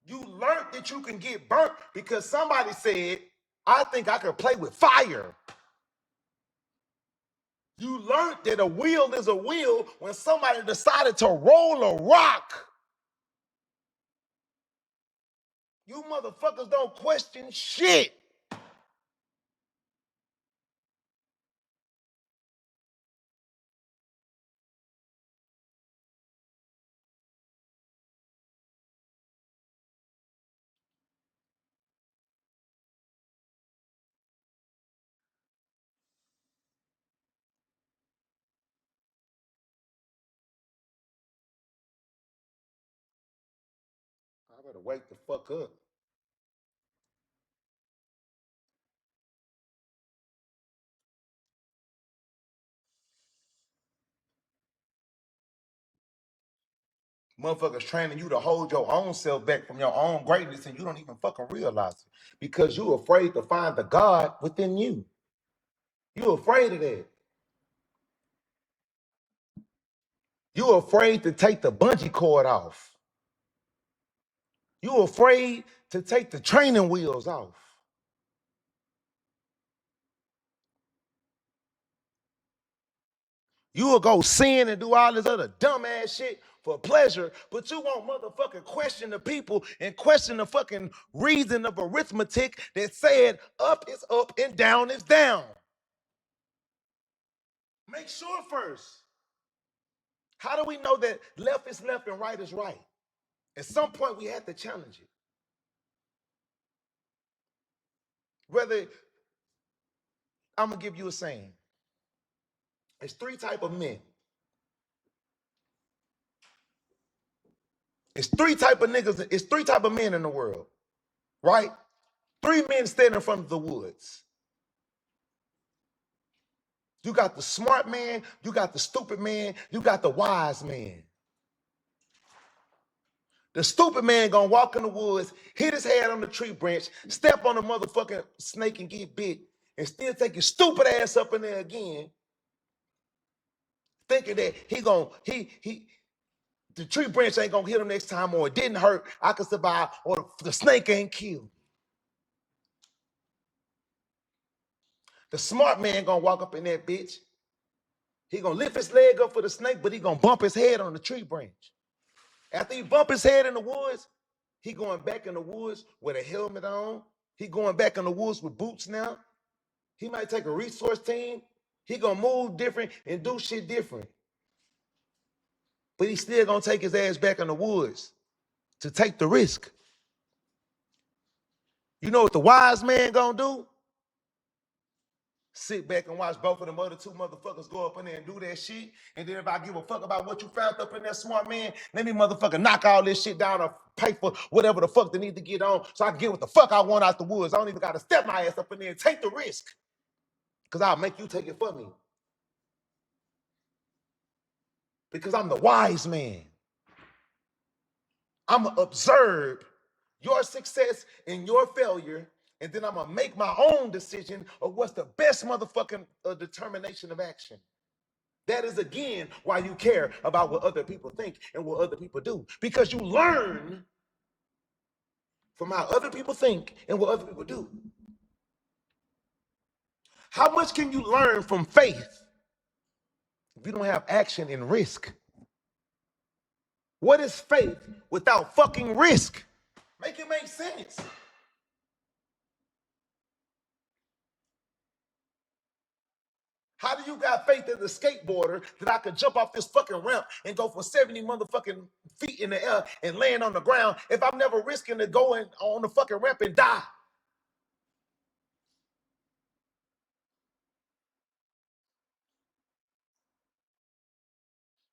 You learned that you can get burnt because somebody said, I think I can play with fire. You learned that a wheel is a wheel when somebody decided to roll a rock. You motherfuckers don't question shit. I better wake the fuck up. Motherfuckers training you to hold your own self back from your own greatness and you don't even fucking realize it because you're afraid to find the God within you. You're afraid of that. You're afraid to take the bungee cord off. You're afraid to take the training wheels off. You will go sin and do all this other dumbass shit for pleasure, but you won't motherfucking question the people and question the fucking reason of arithmetic that said up is up and down is down. Make sure first. How do we know that left is left and right is right? At some point, we have to challenge it. Whether I'm gonna give you a saying. It's three type of men. It's three type of niggas. It's three type of men in the world, right? Three men standing in front of the woods. You got the smart man, you got the stupid man, you got the wise man. The stupid man gonna walk in the woods, hit his head on the tree branch, step on the motherfucking snake and get bit, and still take his stupid ass up in there again, thinking that the tree branch ain't gonna hit him next time, or it didn't hurt, I can survive, or the snake ain't killed. The smart man gonna walk up in that bitch. He gonna lift his leg up for the snake, but he gonna bump his head on the tree branch. After he bump his head in the woods, He going back in the woods with a helmet on. He going back in the woods with boots now. He might take a resource team. He gonna move different and do shit different. But he's still gonna take his ass back in the woods to take the risk. You know what the wise man gonna do? Sit back and watch both of them other two motherfuckers go up in there and do that shit. And then if I give a fuck about what you found up in there, smart man, let me motherfucker knock all this shit down or pay for whatever the fuck they need to get on so I can get what the fuck I want out the woods. I don't even gotta step my ass up in there and take the risk. Because I'll make you take it for me. Because I'm the wise man. I'm going to observe your success and your failure, and then I'm going to make my own decision of what's the best motherfucking determination of action. That is, again, why you care about what other people think and what other people do. Because you learn from how other people think and what other people do. How much can you learn from faith if you don't have action and risk? What is faith without fucking risk? Make it make sense. How do you got faith as a skateboarder that I could jump off this fucking ramp and go for 70 motherfucking feet in the air and land on the ground if I'm never risking to go on the fucking ramp and die?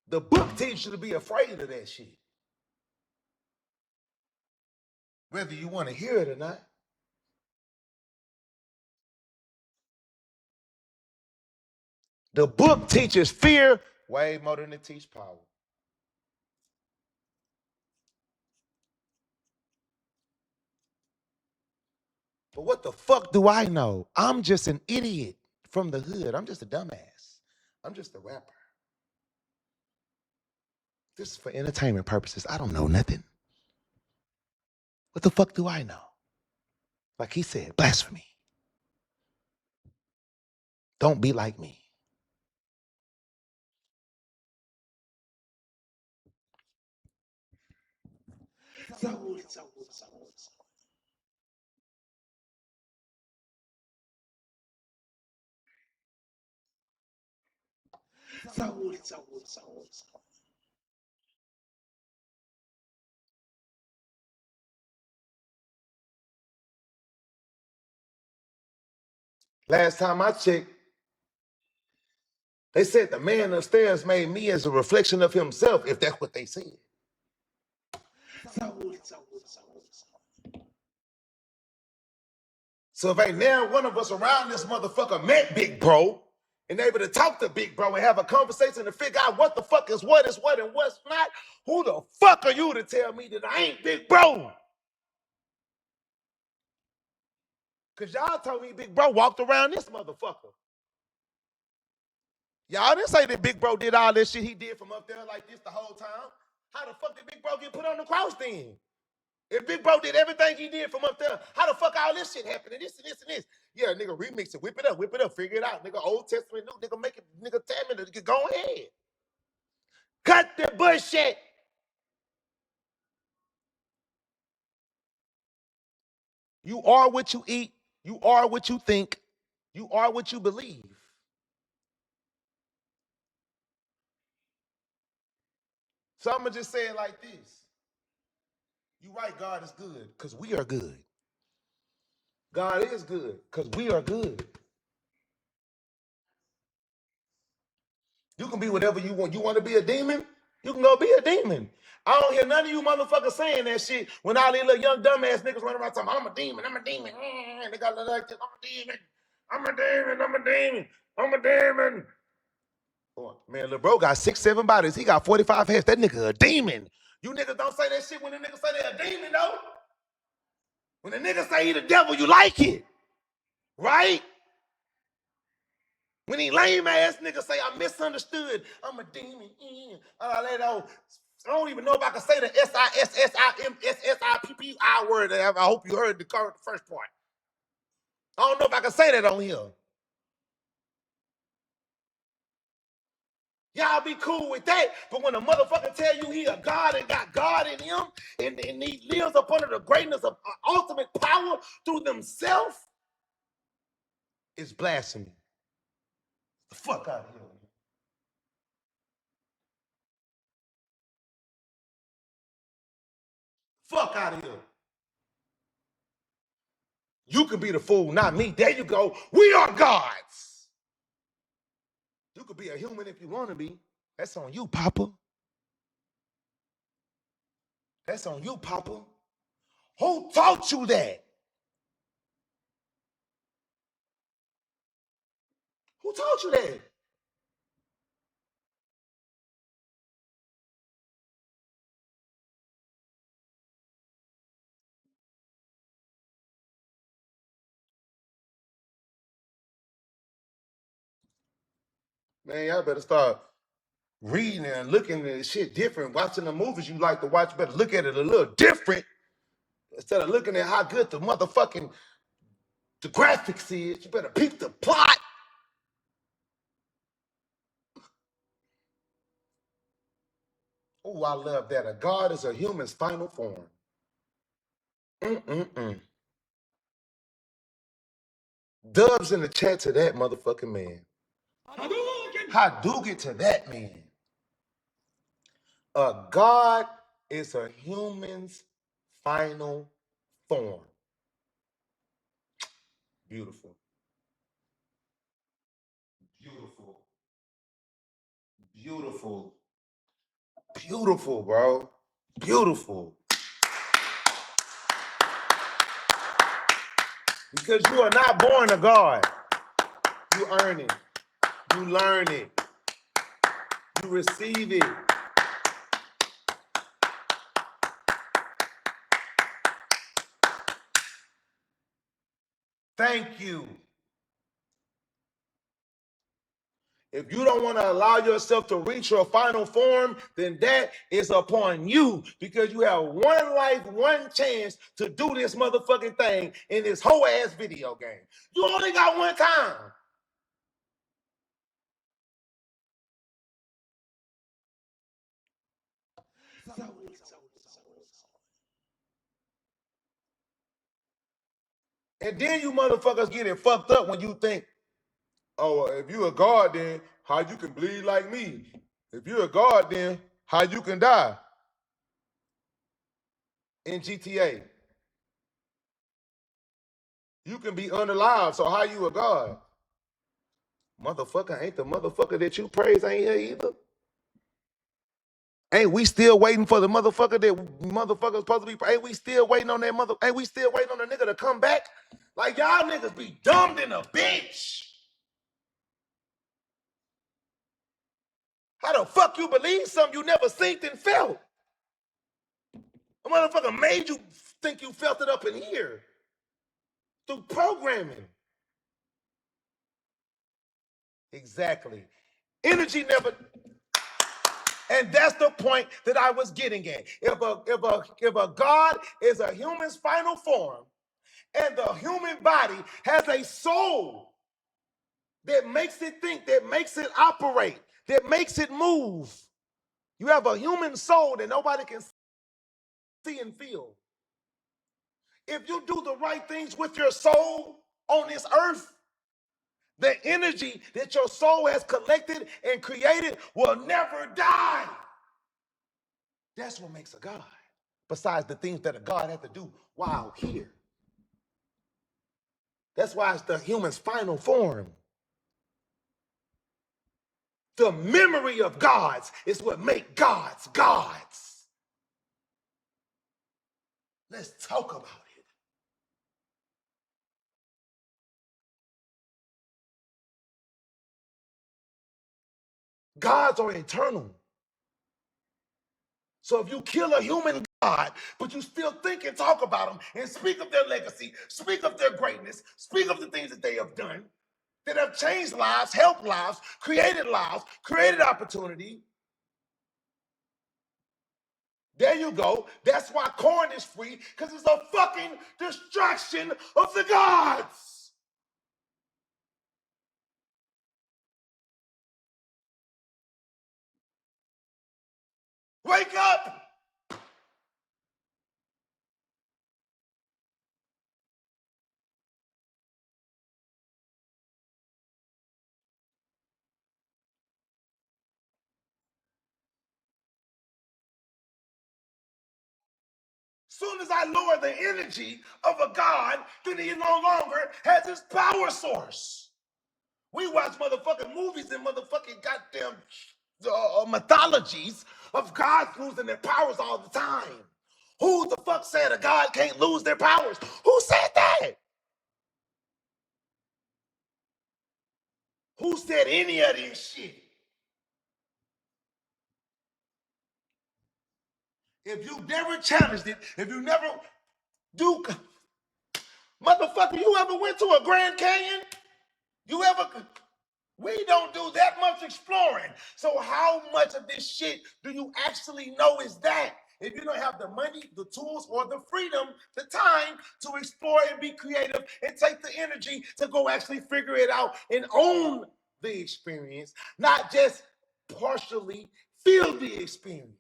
The book teaches you to be afraid of that shit, whether you want to hear it or not. The book teaches fear way more than it teaches power. But what the fuck do I know? I'm just an idiot from the hood. I'm just a dumbass. I'm just a rapper. This is for entertainment purposes. I don't know nothing. What the fuck do I know? Like he said, blasphemy. Don't be like me. Last time I checked, they said the man upstairs made me as a reflection of himself, if that's what they said. So if ain't now one of us around this motherfucker met Big Bro and able to talk to Big Bro and have a conversation to figure out what the fuck is what and what's not, who the fuck are you to tell me that I ain't Big Bro? Because y'all told me Big Bro walked around this motherfucker. Y'all didn't say that Big Bro did all this shit he did from up there like this the whole time. How the fuck did Big Bro get put on the cross then? If Big Bro did everything he did from up there, how the fuck all this shit happened and this and this and this? Yeah, nigga, remix it, whip it up, figure it out. Nigga, Old Testament, new, nigga, make it, nigga, tell me, nigga, go ahead. Cut the bullshit. You are what you eat. You are what you think. You are what you believe. So I'm going to just say it like this. You right, God is good because we are good. God is good because we are good. You can be whatever you want. You want to be a demon? You can go be a demon. I don't hear none of you motherfuckers saying that shit when all these little young dumbass niggas running around talking, I'm a demon, I'm a demon. They got like this, I'm a demon, I'm a demon, I'm a demon, I'm a demon. Oh, man, little bro got 6, 7 bodies. He got 45 heads. That nigga a demon. You niggas don't say that shit when the niggas say they a demon, though. When the niggas say he the devil, you like it, right? When he lame ass niggas say I misunderstood, I'm a demon. I don't even know if I can say the SISSIMSSIPPI word. I hope you heard the first part. I don't know if I can say that on here. Y'all be cool with that, but when a motherfucker tell you he a God and got God in him, and he lives up under the greatness of ultimate power through themselves, it's blasphemy. The fuck out of here. Fuck out of here. You can be the fool, not me. There you go. We are gods. You could be a human if you want to be. That's on you, Papa. That's on you, Papa. Who taught you that? Who taught you that? Man, y'all better start reading and looking at this shit different. Watching the movies you like to watch, better look at it a little different. Instead of looking at how good the motherfucking the graphics is, you better peep the plot. Oh, I love that. A god is a human's final form. Mm-mm-mm. Dubs in the chat to that motherfucking man. Hadouken to that man. A god is a human's final form. Beautiful. Beautiful. Beautiful. Beautiful, bro. Beautiful. Because you are not born a god. You earn it. You learn it. You receive it. Thank you. If you don't want to allow yourself to reach your final form, then that is upon you because you have one life, one chance to do this motherfucking thing in this whole ass video game. You only got one time. And then you motherfuckers get it fucked up when you think, oh, if you a god, then how you can bleed like me? If you're a god, then how you can die in GTA? You can be unalive, so how you a god? Motherfucker ain't the motherfucker that you praise ain't here either. Ain't we still waiting for the motherfucker that motherfuckers supposed to be? Ain't we still waiting on that mother? Ain't we still waiting on the nigga to come back? Like y'all niggas be dumbed in a bitch. How the fuck you believe something you never seen and felt? A motherfucker made you think you felt it up in here through programming. Exactly. Energy never. And that's the point that I was getting at. If a God is a human's final form, and the human body has a soul that makes it think, that makes it operate, that makes it move. You have a human soul that nobody can see and feel. If you do the right things with your soul on this earth, the energy that your soul has collected and created will never die. That's what makes a God. Besides the things that a God has to do while here. That's why it's the human's final form. The memory of gods is what make gods gods. Let's talk about it. Gods are eternal. So if you kill a human god, but you still think and talk about them and speak of their legacy, speak of their greatness, speak of the things that they have done, that have changed lives, helped lives, created opportunity. There you go. That's why corn is free, because it's a fucking distraction of the gods. Wake up! Soon as I lower the energy of a God, then he no longer has his power source. We watch motherfucking movies and motherfucking goddamn mythologies of gods losing their powers all the time. Who the fuck said a God can't lose their powers? Who said that? Who said any of this shit? If you never challenged it, if you never do, motherfucker, you ever went to a Grand Canyon? You ever? We don't do that much exploring. So how much of this shit do you actually know is that? If you don't have the money, the tools, or the freedom, the time to explore and be creative and take the energy to go actually figure it out and own the experience, not just partially feel the experience.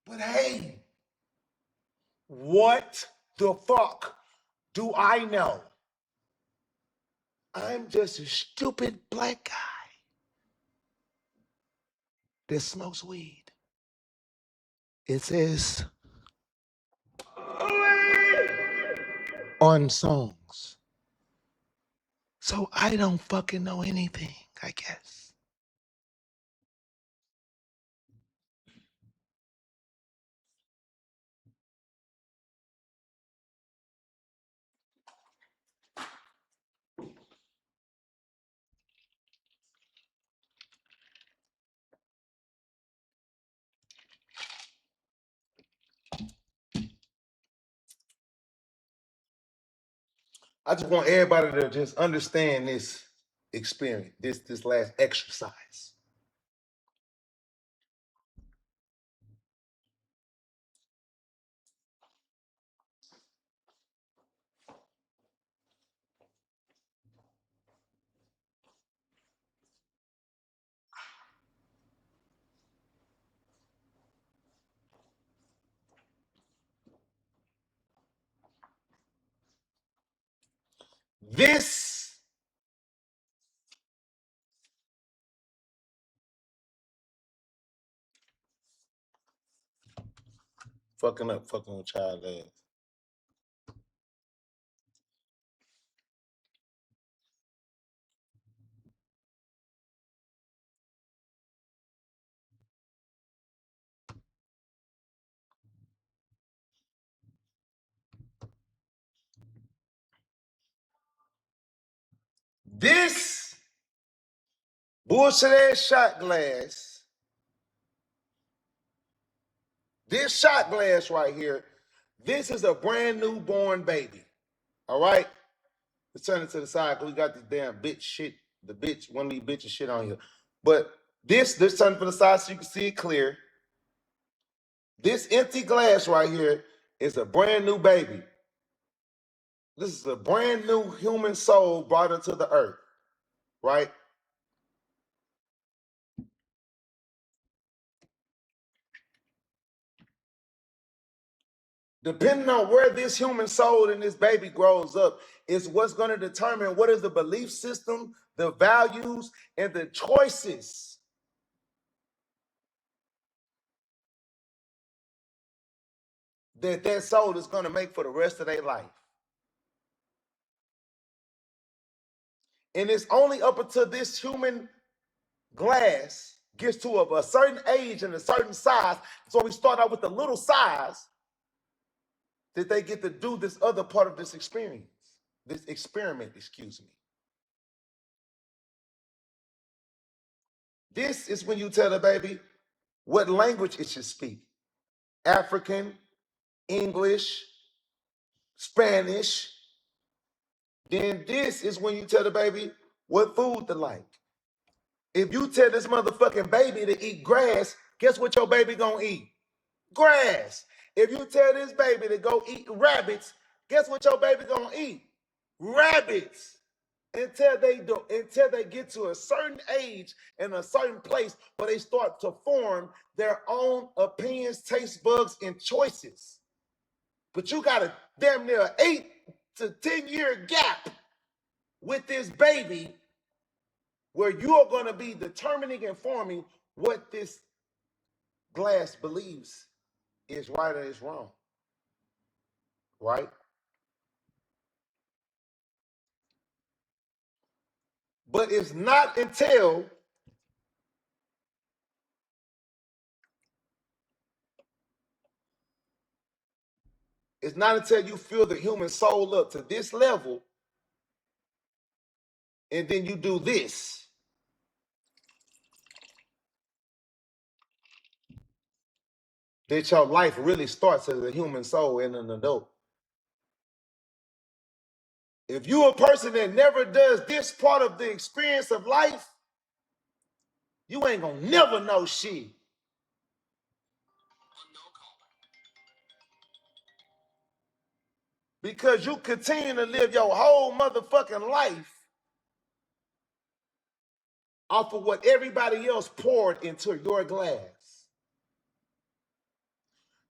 But hey, what the fuck do I know? I'm just a stupid black guy that smokes weed. It says on songs. So I don't fucking know anything, I guess. I just want everybody to just understand this experience, this last exercise. This fucking with child ass. This bullshit ass shot glass, this shot glass right here, this is a brand new born baby. All right? Let's turn it to the side because we got this damn bitch shit, the bitch, one of these bitches shit on here. But this turn it to the side so you can see it clear. This empty glass right here is a brand new baby. This is a brand new human soul brought into the earth, right? Depending on where this human soul and this baby grows up, is what's going to determine what is the belief system, the values, and the choices that that soul is going to make for the rest of their life. And it's only up until this human glass gets to a certain age and a certain size. So we start out with a little size that they get to do this other part of this experience, this experiment, excuse me. This is when you tell the baby what language it should speak. African, English, Spanish. Then this is when you tell the baby what food to like. If you tell this motherfucking baby to eat grass, guess what your baby gonna eat? Grass. If you tell this baby to go eat rabbits, guess what your baby gonna eat? rabbits until they get to a certain age and a certain place where they start to form their own opinions, taste bugs, and choices. But you got a damn near 8 to 10 year gap with this baby where you are going to be determining and forming what this glass believes is right or is wrong. Right? But it's not until you fill the human soul up to this level and then you do this that your life really starts as a human soul and an adult. If you're a person that never does this part of the experience of life, you ain't gonna never know shit. Because you continue to live your whole motherfucking life off of what everybody else poured into your glass.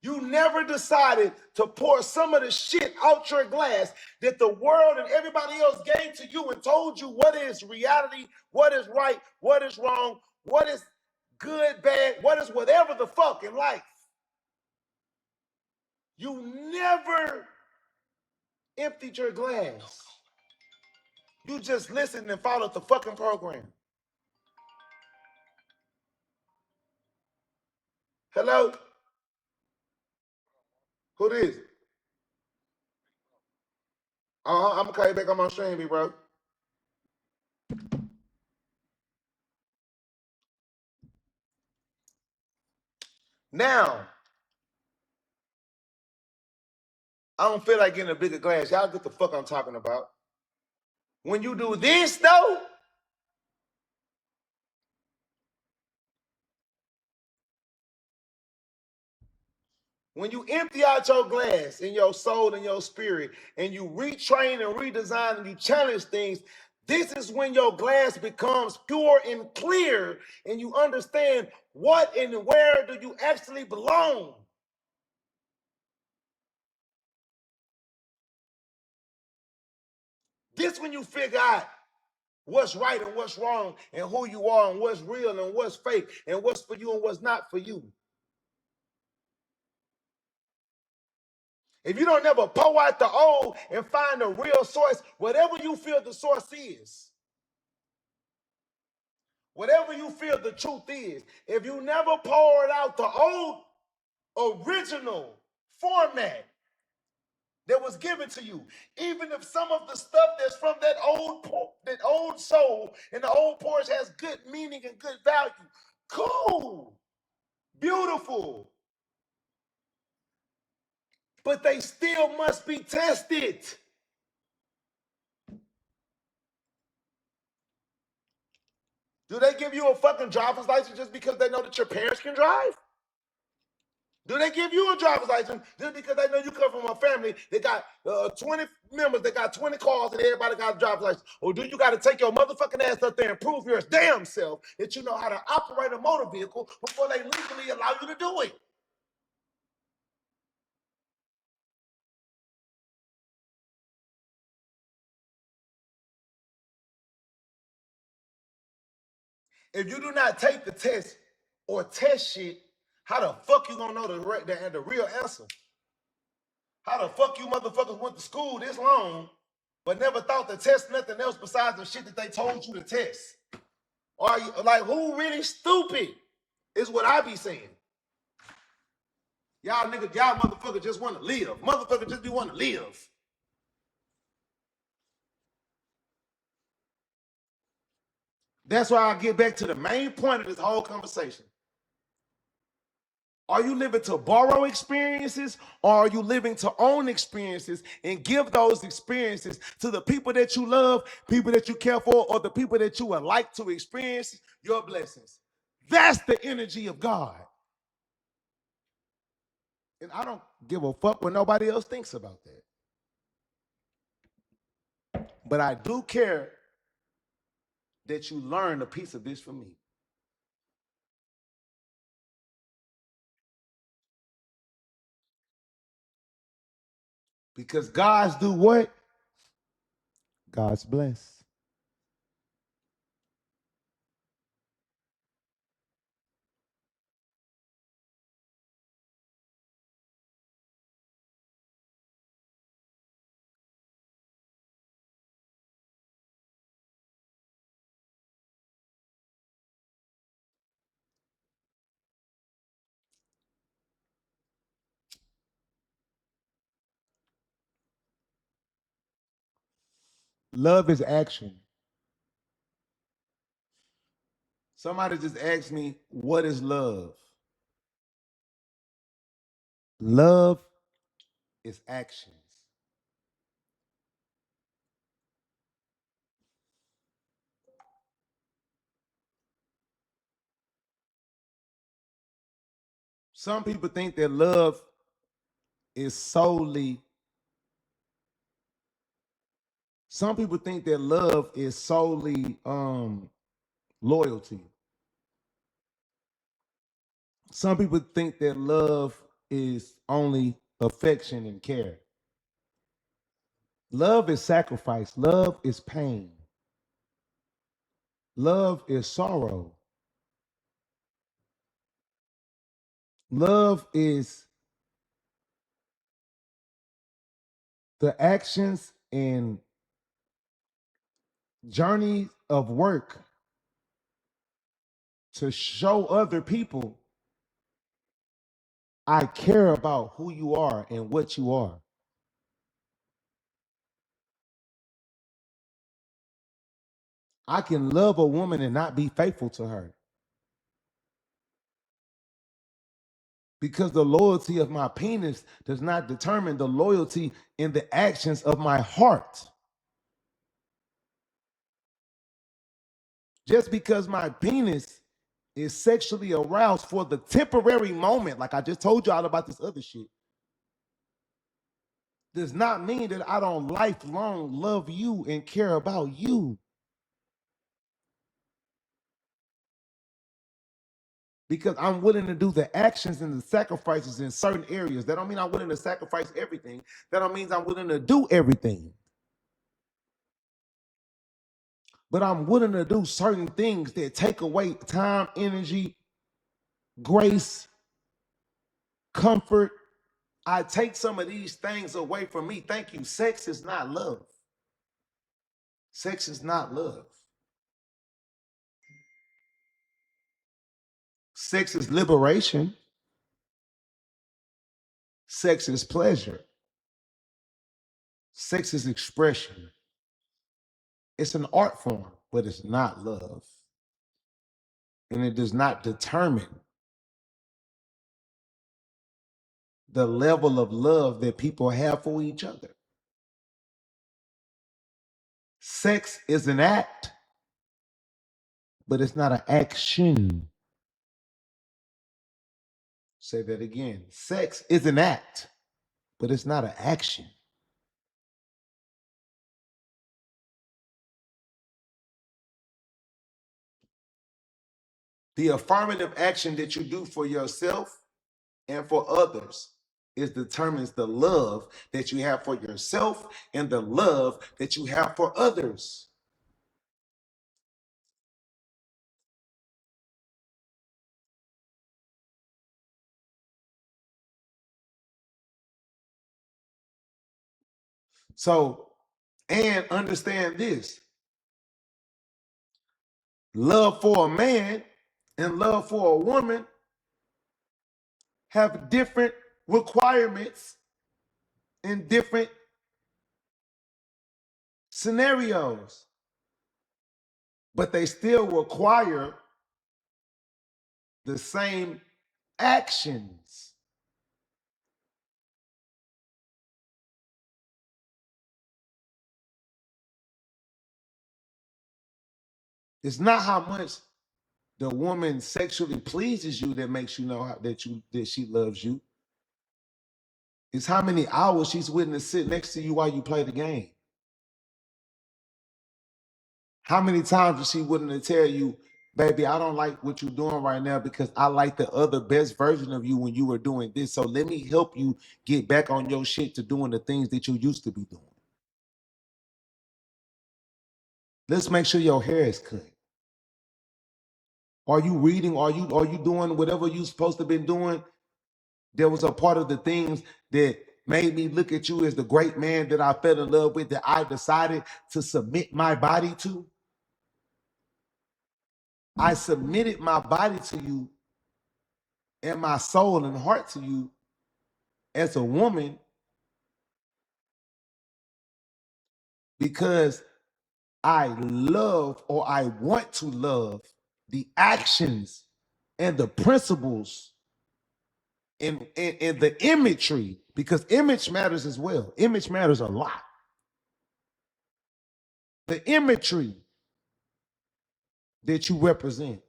You never decided to pour some of the shit out your glass that the world and everybody else gave to you and told you what is reality, what is right, what is wrong, what is good, bad, what is whatever the fuck in life. You never emptied your glass. You just listened and followed the fucking program. Hello? Who this? I'm gonna call you back on my stream, bro. Now, I don't feel like getting a bigger glass. Y'all get the fuck I'm talking about. When you do this, though, when you empty out your glass in your soul and your spirit, and you retrain and redesign and you challenge things, this is when your glass becomes pure and clear, and you understand what and where do you actually belong. This when you figure out what's right and what's wrong, and who you are, and what's real and what's fake, and what's for you and what's not for you. If you don't never pour out the old and find the real source, whatever you feel the source is, whatever you feel the truth is, if you never poured out the old original format that was given to you, even if some of the stuff that's from that old soul and the old porch has good meaning and good value, cool, beautiful, but they still must be tested. Do they give you a fucking driver's license just because they know that your parents can drive? Do they give you a driver's license just because they know you come from a family that got 20 members, that got 20 cars, and everybody got a driver's license? Or do you got to take your motherfucking ass up there and prove your damn self that you know how to operate a motor vehicle before they legally allow you to do it? If you do not take the test or test shit, how the fuck you gonna know the real answer? How the fuck you motherfuckers went to school this long but never thought to test nothing else besides the shit that they told you to test? Are you like, who really stupid is what I be saying? Y'all niggas, y'all motherfuckers just want to live. Motherfuckers just be want to live. That's why I get back to the main point of this whole conversation. Are you living to borrow experiences, or are you living to own experiences and give those experiences to the people that you love, people that you care for, or the people that you would like to experience your blessings? That's the energy of God. And I don't give a fuck what nobody else thinks about that. But I do care that you learn a piece of this from me. Because God's do what? God's bless. Love is action. Somebody just asked me, what is love? Love is actions. Some people think that love is solely, some people think that love is solely loyalty. Some people think that love is only affection and care. Love is sacrifice. Love is pain. Love is sorrow. Love is the actions and journey of work to show other people I care about who you are and what you are. I can love a woman and not be faithful to her because the loyalty of my penis does not determine the loyalty in the actions of my heart. Just because my penis is sexually aroused for the temporary moment, like I just told y'all about this other shit, does not mean that I don't lifelong love you and care about you. Because I'm willing to do the actions and the sacrifices in certain areas. That don't mean I'm willing to sacrifice everything. That don't mean I'm willing to do everything. But I'm willing to do certain things that take away time, energy, grace, comfort. I take some of these things away from me. Thank you. Sex is not love. Sex is not love. Sex is liberation. Sex is pleasure. Sex is expression. It's an art form, but it's not love. And it does not determine the level of love that people have for each other. Sex is an act, but it's not an action. Say that again. Sex is an act, but it's not an action. The affirmative action that you do for yourself and for others is determines the love that you have for yourself and the love that you have for others. So, and understand this, love for a man and love for a woman have different requirements in different scenarios, but they still require the same actions. It's not how much the woman sexually pleases you that makes you know that she loves you. It's how many hours she's willing to sit next to you while you play the game. How many times is she willing to tell you, baby, I don't like what you're doing right now because I like the other best version of you when you were doing this. So let me help you get back on your shit to doing the things that you used to be doing. Let's make sure your hair is cut. Are you reading? Are you doing whatever you supposed to been doing? There was a part of the things that made me look at you as the great man that I fell in love with, that I decided to submit my body to. I submitted my body to you and my soul and heart to you as a woman because I love, or I want to love, the actions and the principles and the imagery, because image matters as well. Image matters a lot. The imagery that you represent.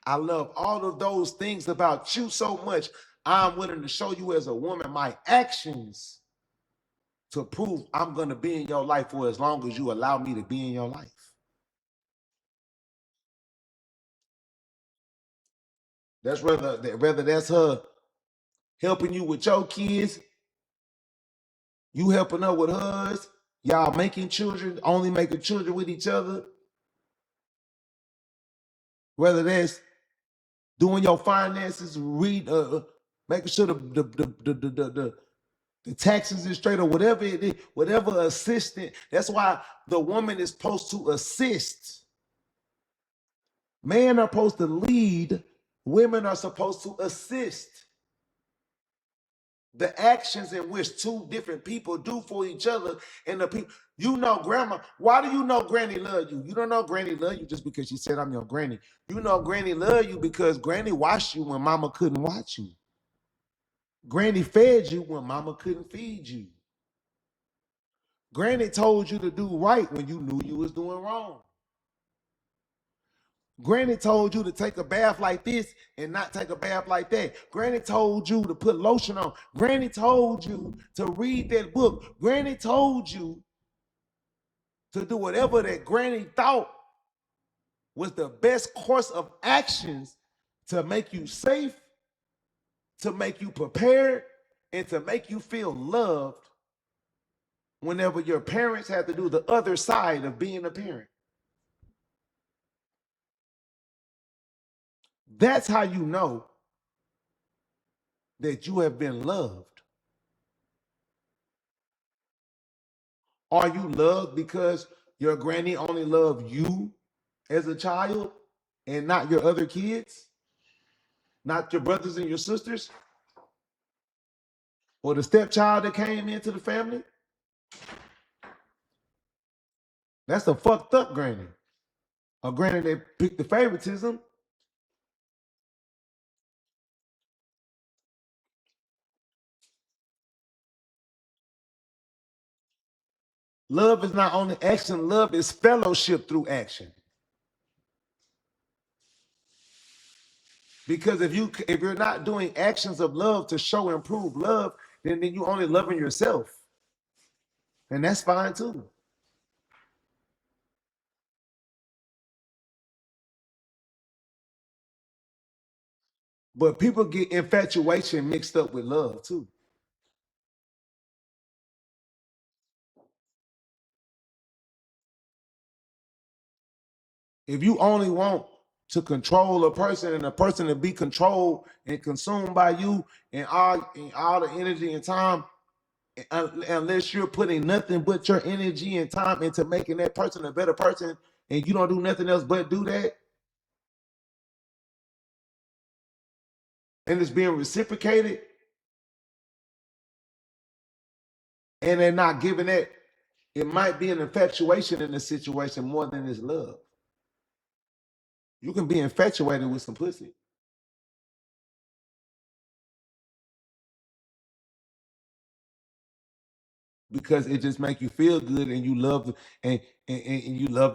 I love all of those things about you so much. I'm willing to show you as a woman my actions to prove I'm going to be in your life for as long as you allow me to be in your life. That's whether that's her helping you with your kids, you helping her with hers, y'all making children, only making children with each other, whether that's doing your finances, making sure the taxes is straight, or whatever it is, whatever assistant. That's why the woman is supposed to assist. Men are supposed to lead, women are supposed to assist. The actions in which two different people do for each other, and the people, grandma, why do you know granny love you? You don't know granny love you just because she said I'm your granny. You know granny love you because granny washed you when mama couldn't watch you. Granny fed you when mama couldn't feed you. Granny told you to do right when you knew you was doing wrong. Granny told you to take a bath like this and not take a bath like that. Granny told you to put lotion on. Granny told you to read that book. Granny told you to do whatever that granny thought was the best course of actions to make you safe, to make you prepared, and to make you feel loved whenever your parents had to do the other side of being a parent. That's how you know that you have been loved. Are you loved because your granny only loved you as a child and not your other kids, not your brothers and your sisters, or the stepchild that came into the family? That's a fucked up granny. A granny that picked the favoritism. Love is not only action, love is fellowship through action. Because if you're not doing actions of love to show and prove love, then you only loving yourself. And that's fine too. But people get infatuation mixed up with love too. If you only want to control a person and a person to be controlled and consumed by you and all the energy and time, unless you're putting nothing but your energy and time into making that person a better person, and you don't do nothing else but do that, and it's being reciprocated, and they're not giving it, it might be an infatuation in the situation more than it's love. You can be infatuated with some pussy because it just make you feel good, and you love and you love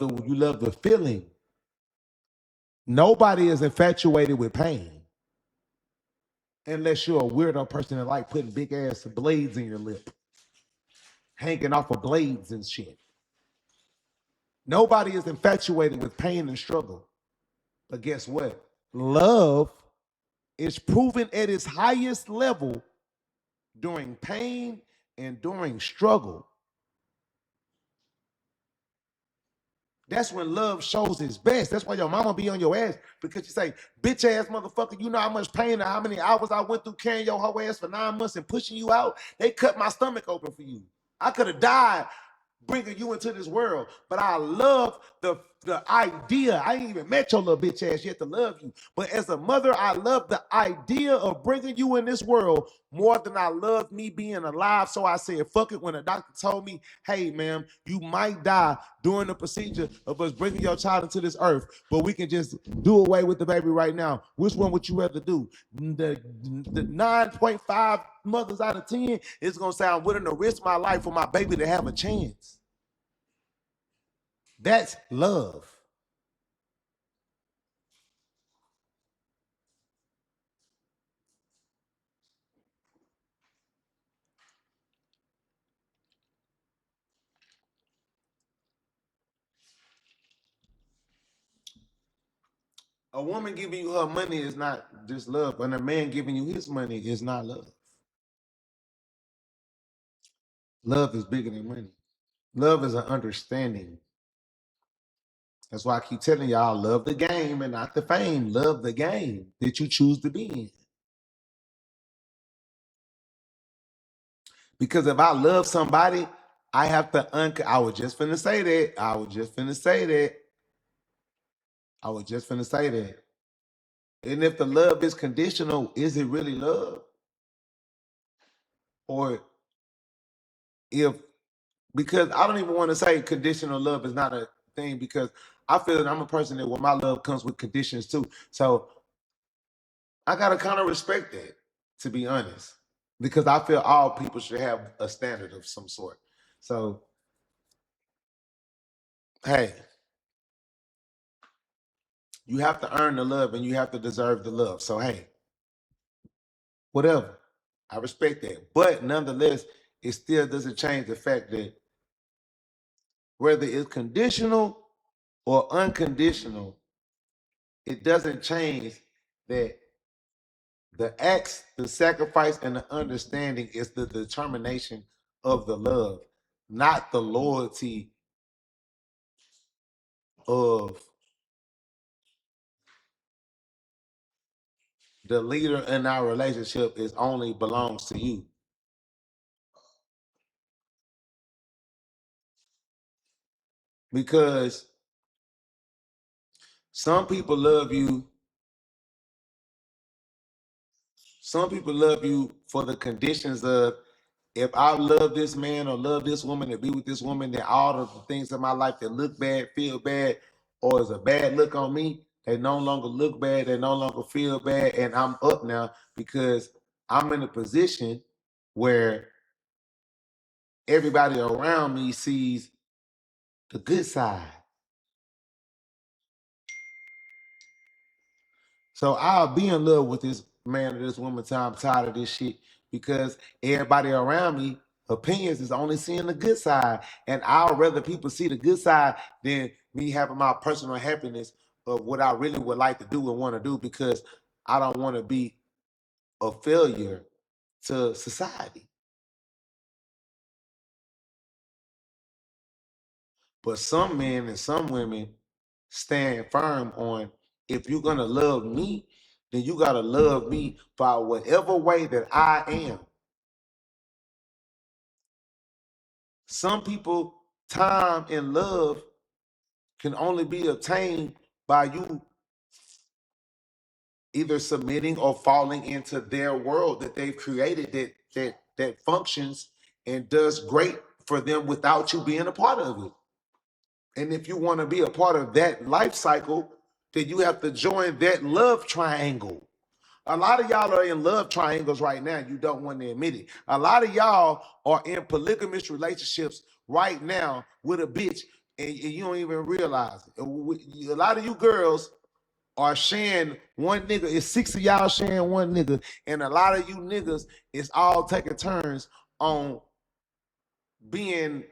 the feeling. Nobody is infatuated with pain unless you're a weirdo person that like putting big ass blades in your lip, hanging off of blades and shit. Nobody is infatuated with pain and struggle. But guess what? Love is proven at its highest level during pain and during struggle. That's when love shows its best. That's why your mama be on your ass, because you say, bitch ass motherfucker, you know how much pain and how many hours I went through carrying your whole ass for 9 months and pushing you out? They cut my stomach open for you. I could have died bringing you into this world, but I love the idea. I ain't even met your little bitch ass yet to love you. But as a mother, I love the idea of bringing you in this world more than I love me being alive. So I said, fuck it. When the doctor told me, hey, ma'am, you might die during the procedure of us bringing your child into this earth, but we can just do away with the baby right now. Which one would you rather do? The 9.5 mothers out of 10 is going to say, I'm willing to risk my life for my baby to have a chance. That's love. A woman giving you her money is not just love, and a man giving you his money is not love. Love is bigger than money. Love is an understanding. That's why I keep telling y'all, love the game and not the fame. Love the game that you choose to be in. Because if I love somebody, I have to I was just finna say that. I was just finna say that. I was just finna say that. And if the love is conditional, is it really love? Or if, because I don't even want to say conditional love is not a thing, because I feel that I'm a person that, well, my love comes with conditions too. So I gotta kind of respect that, to be honest, because I feel all people should have a standard of some sort. So hey, you have to earn the love and you have to deserve the love. So hey, whatever. I respect that. But nonetheless, it still doesn't change the fact that whether it's conditional or unconditional, it doesn't change that the acts, the sacrifice, and the understanding is the determination of the love, not the loyalty of the leader in our relationship is only belongs to you. Because some people love you, some people love you for the conditions of, if I love this man or love this woman and be with this woman, then all of the things in my life that look bad, feel bad, or is a bad look on me, they no longer look bad, they no longer feel bad, and I'm up now because I'm in a position where everybody around me sees the good side. So I'll be in love with this man or this woman till I'm tired of this shit, because everybody around me opinions is only seeing the good side. And I'd rather people see the good side than me having my personal happiness of what I really would like to do and want to do, because I don't want to be a failure to society. But some men and some women stand firm on, if you're gonna love me, then you gotta love me by whatever way that I am. Some people, time and love can only be obtained by you either submitting or falling into their world that they've created, that functions and does great for them without you being a part of it. And if you want to be a part of that life cycle, then you have to join that love triangle. A lot of y'all are in love triangles right now. You don't want to admit it. A lot of y'all are in polygamous relationships right now with a bitch, and you don't even realize it. A lot of you girls are sharing one nigga. It's 6 of y'all sharing one nigga, and a lot of you niggas is all taking turns on being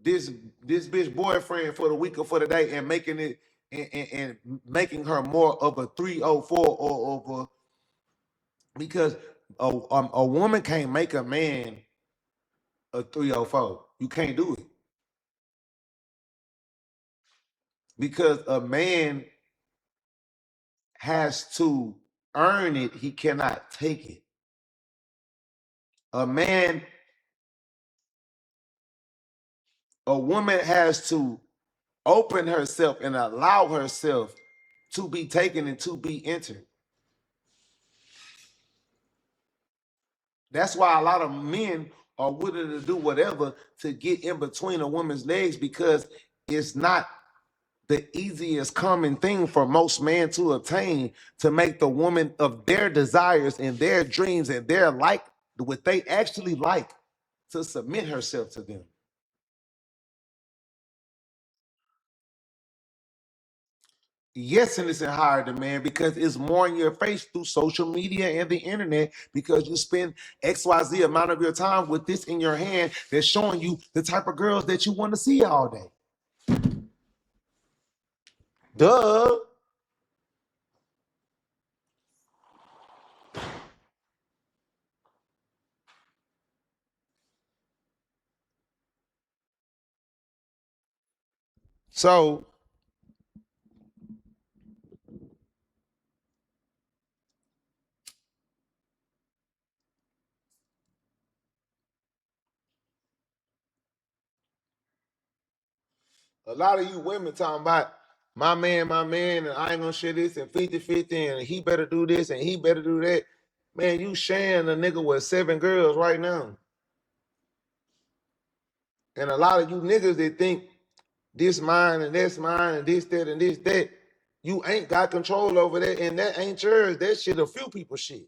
this bitch boyfriend for the week or for the day and making it and making her more of a 304 or of a, because a woman can't make a man a 304. You can't do it because a man has to earn it. He cannot take it. A woman has to open herself and allow herself to be taken and to be entered. That's why a lot of men are willing to do whatever to get in between a woman's legs, because it's not the easiest common thing for most men to obtain, to make the woman of their desires and their dreams and their like, what they actually like, to submit herself to them. Yes, and it's in higher demand because it's more in your face through social media and the internet, because you spend XYZ amount of your time with this in your hand that's showing you the type of girls that you want to see all day. Duh. So a lot of you women talking about my man, and I ain't gonna share this, and 50-50, and he better do this and he better do that. Man, you sharing a nigga with 7 girls right now. And a lot of you niggas that think this mine and that's mine and this, that, and this, that, you ain't got control over that, and that ain't yours. That shit a few people shit.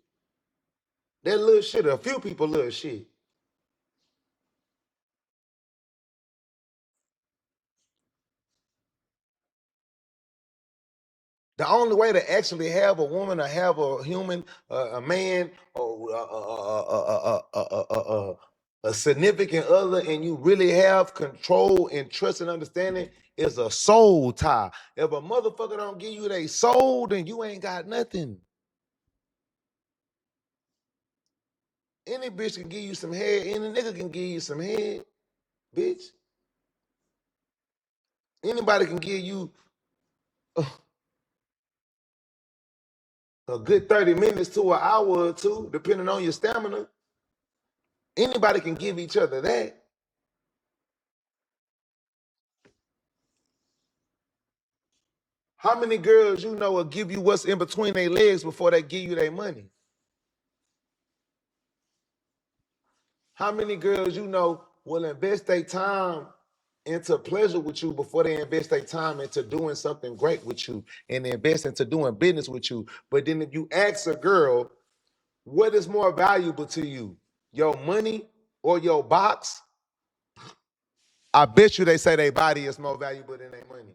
That little shit a few people little shit. The only way to actually have a woman or have a human, a man, or a significant other, and you really have control and trust and understanding, is a soul tie. If a motherfucker don't give you their soul, then you ain't got nothing. Any bitch can give you some head. Any nigga can give you some head, bitch. Anybody can give you a good 30 minutes to an hour or two, depending on your stamina. Anybody can give each other that. How many girls you know will give you what's in between their legs before they give you their money? How many girls you know will invest their time into pleasure with you before they invest their time into doing something great with you and invest into doing business with you? But then if you ask a girl, what is more valuable to you, your money or your box? I bet you they say their body is more valuable than their money.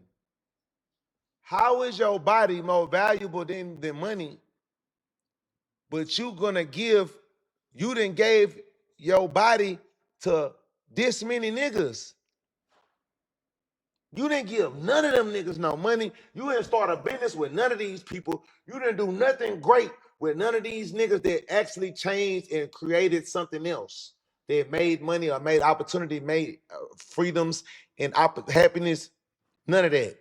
How is your body more valuable than the money? But you done gave your body to this many niggas. You didn't give none of them niggas no money. You didn't start a business with none of these people. You didn't do nothing great with none of these niggas that actually changed and created something else. That made money or made opportunity, made freedoms and happiness. None of that.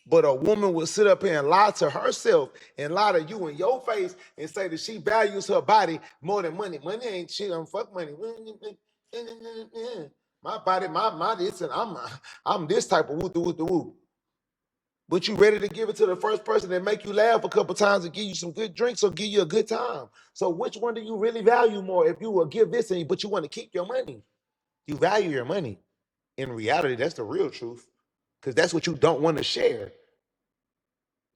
But a woman will sit up here and lie to herself and lie to you in your face and say that she values her body more than money. Money ain't shit. I'm fuck money. My body, my this, and I'm this type of woo the woo. But you ready to give it to the first person that make you laugh a couple times and give you some good drinks or give you a good time. So which one do you really value more? If you will give this and but you want to keep your money, you value your money. In reality, that's the real truth, because that's what you don't want to share.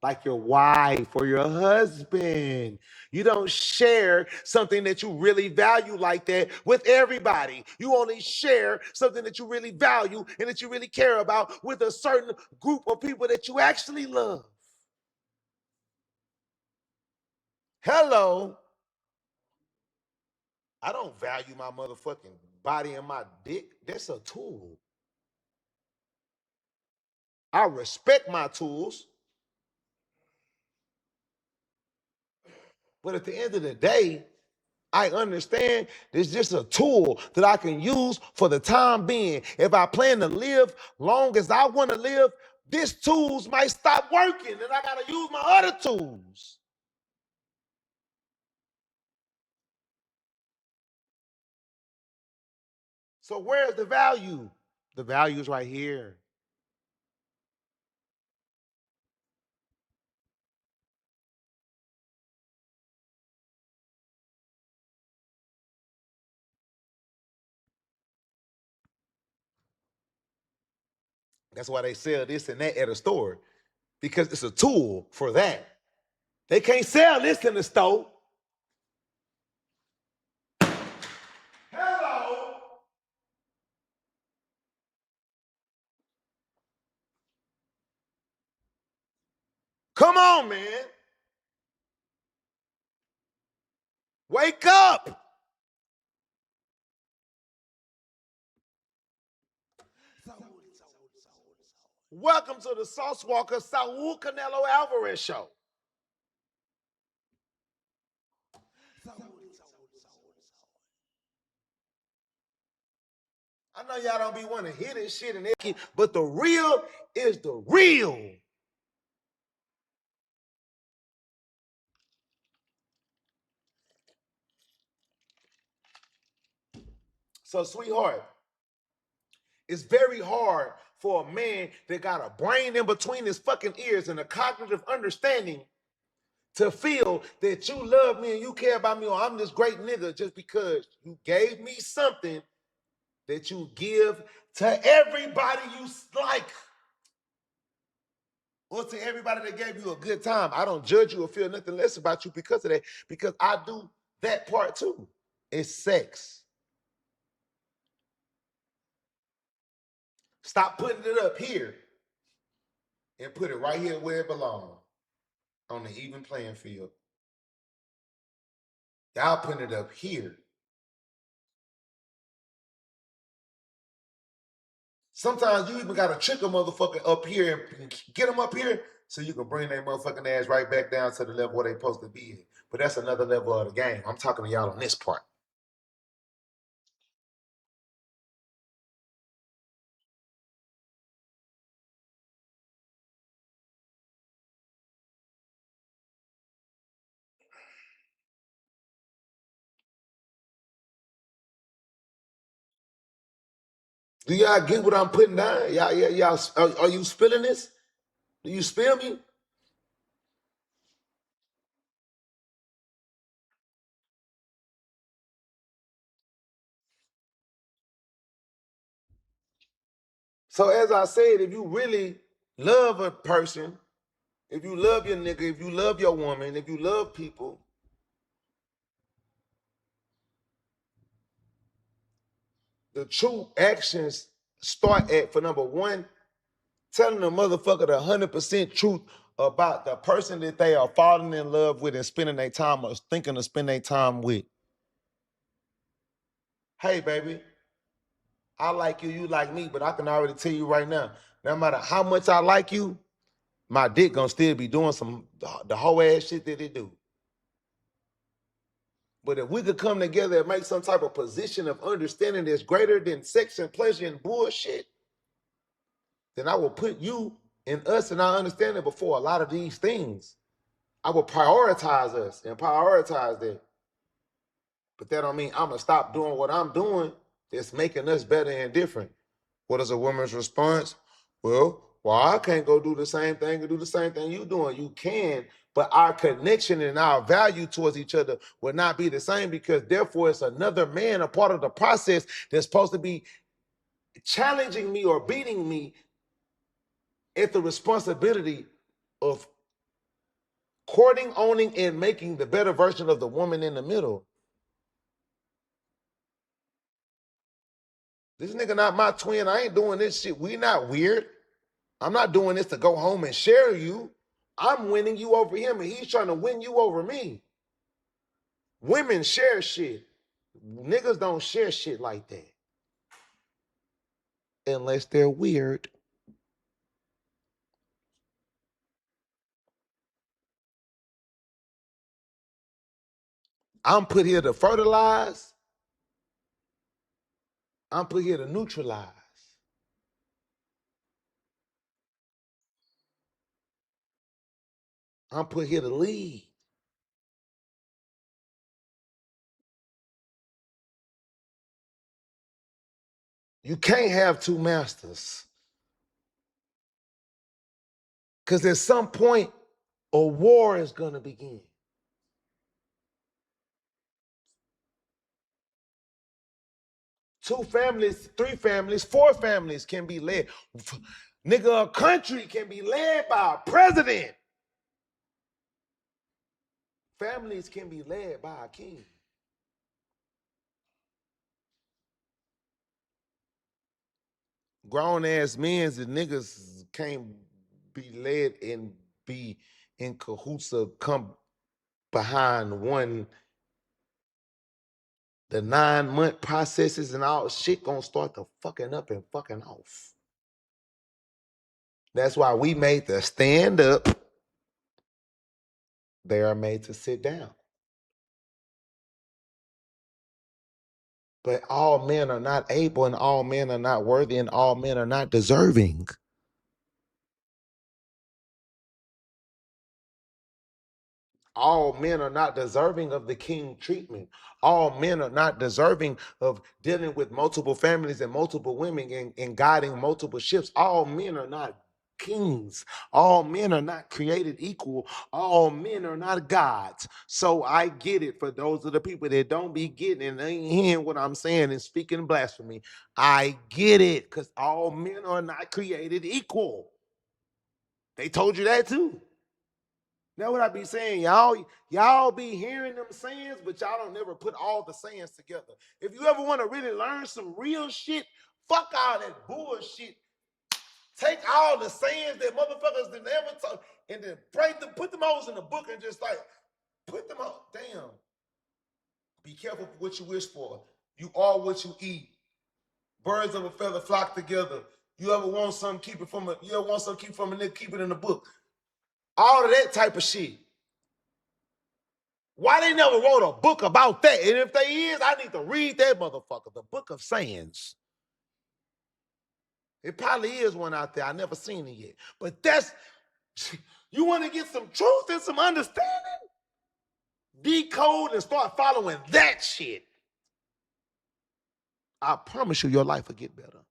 Like your wife or your husband. You don't share something that you really value like that with everybody. You only share something that you really value and that you really care about with a certain group of people that you actually love. Hello. I don't value my motherfucking body and my dick. That's a tool. I respect my tools, but at the end of the day, I understand it's just a tool that I can use for the time being. If I plan to live long as I want to live, this tools might stop working and I got to use my other tools. So where's the value? The value is right here. That's why they sell this and that at a store, because it's a tool for that. They can't sell this in the store. Hello. Come on, man. Wake up. Welcome to the Sauce Walker Saul Canelo Alvarez show. I know y'all don't be wanting to hear this shit and everything, but the real is the real. So, sweetheart, it's very hard for a man that got a brain in between his fucking ears and a cognitive understanding to feel that you love me and you care about me, or I'm this great nigga just because you gave me something that you give to everybody you like, or to everybody that gave you a good time. I don't judge you or feel nothing less about you because of that, because I do that part too. It's sex. Stop putting it up here and put it right here where it belongs, on the even playing field. Y'all putting it up here. Sometimes you even gotta trick a motherfucker up here and get them up here so you can bring their motherfucking ass right back down to the level where they supposed to be in. But that's another level of the game. I'm talking to y'all on this part. Do y'all get what I'm putting down? Y'all, are you spilling this? Do you spill me? So as I said, if you really love a person, if you love your nigga, if you love your woman, if you love people, the true actions start at, for number one, telling the motherfucker the 100% truth about the person that they are falling in love with and spending their time or thinking to spend their time with. Hey, baby, I like you, you like me, but I can already tell you right now, no matter how much I like you, my dick gonna still be doing the whole ass shit that it do. But if we could come together and make some type of position of understanding that's greater than sex and pleasure and bullshit, then I will put you and us and our understanding before a lot of these things. I will prioritize us and prioritize that. But that don't mean I'm gonna stop doing what I'm doing that's making us better and different. What is a woman's response? Well, I can't go do the same thing and do the same thing you doing. You can, but our connection and our value towards each other will not be the same, because therefore it's another man, a part of the process, that's supposed to be challenging me or beating me at the responsibility of courting, owning, and making the better version of the woman in the middle. This nigga not my twin. I ain't doing this shit. We not weird. I'm not doing this to go home and share you. I'm winning you over him, and he's trying to win you over me. Women share shit. Niggas don't share shit like that unless they're weird. I'm put here to fertilize. I'm put here to neutralize. I'm put here to lead. You can't have two masters. Because at some point, a war is going to begin. Two families, three families, four families can be led. Nigga, a country can be led by a president. Families can be led by a king. Grown ass men and niggas can't be led and be in cahoots or come behind one. The 9-month processes and all shit gonna start to fucking up and fucking off. That's why we made to stand up. They are made to sit down. But all men are not able, and all men are not worthy, and all men are not deserving. All men are not deserving of the king treatment. All men are not deserving of dealing with multiple families and multiple women and guiding multiple ships. All men are not kings. All men are not created equal. All men are not gods. So I get it for those of the people that don't be getting and ain't hearing what I'm saying and speaking blasphemy. I get it, because all men are not created equal. They told you that too. That's what I be saying. Y'all be hearing them sayings, but y'all don't never put all the sayings together. If you ever want to really learn some real shit, fuck all that bullshit. Take all the sayings that motherfuckers didn't ever talk and then break them, put them hoes in the book and just like put them out. Damn. Be careful for what you wish for. You are what you eat. Birds of a feather flock together. You ever want something, keep it from a nigga, keep it in the book. All of that type of shit. Why they never wrote a book about that? And if they is, I need to read that motherfucker, the Book of Sayings. It probably is one out there. I never seen it yet. But you want to get some truth and some understanding? Decode and start following that shit. I promise you your life will get better.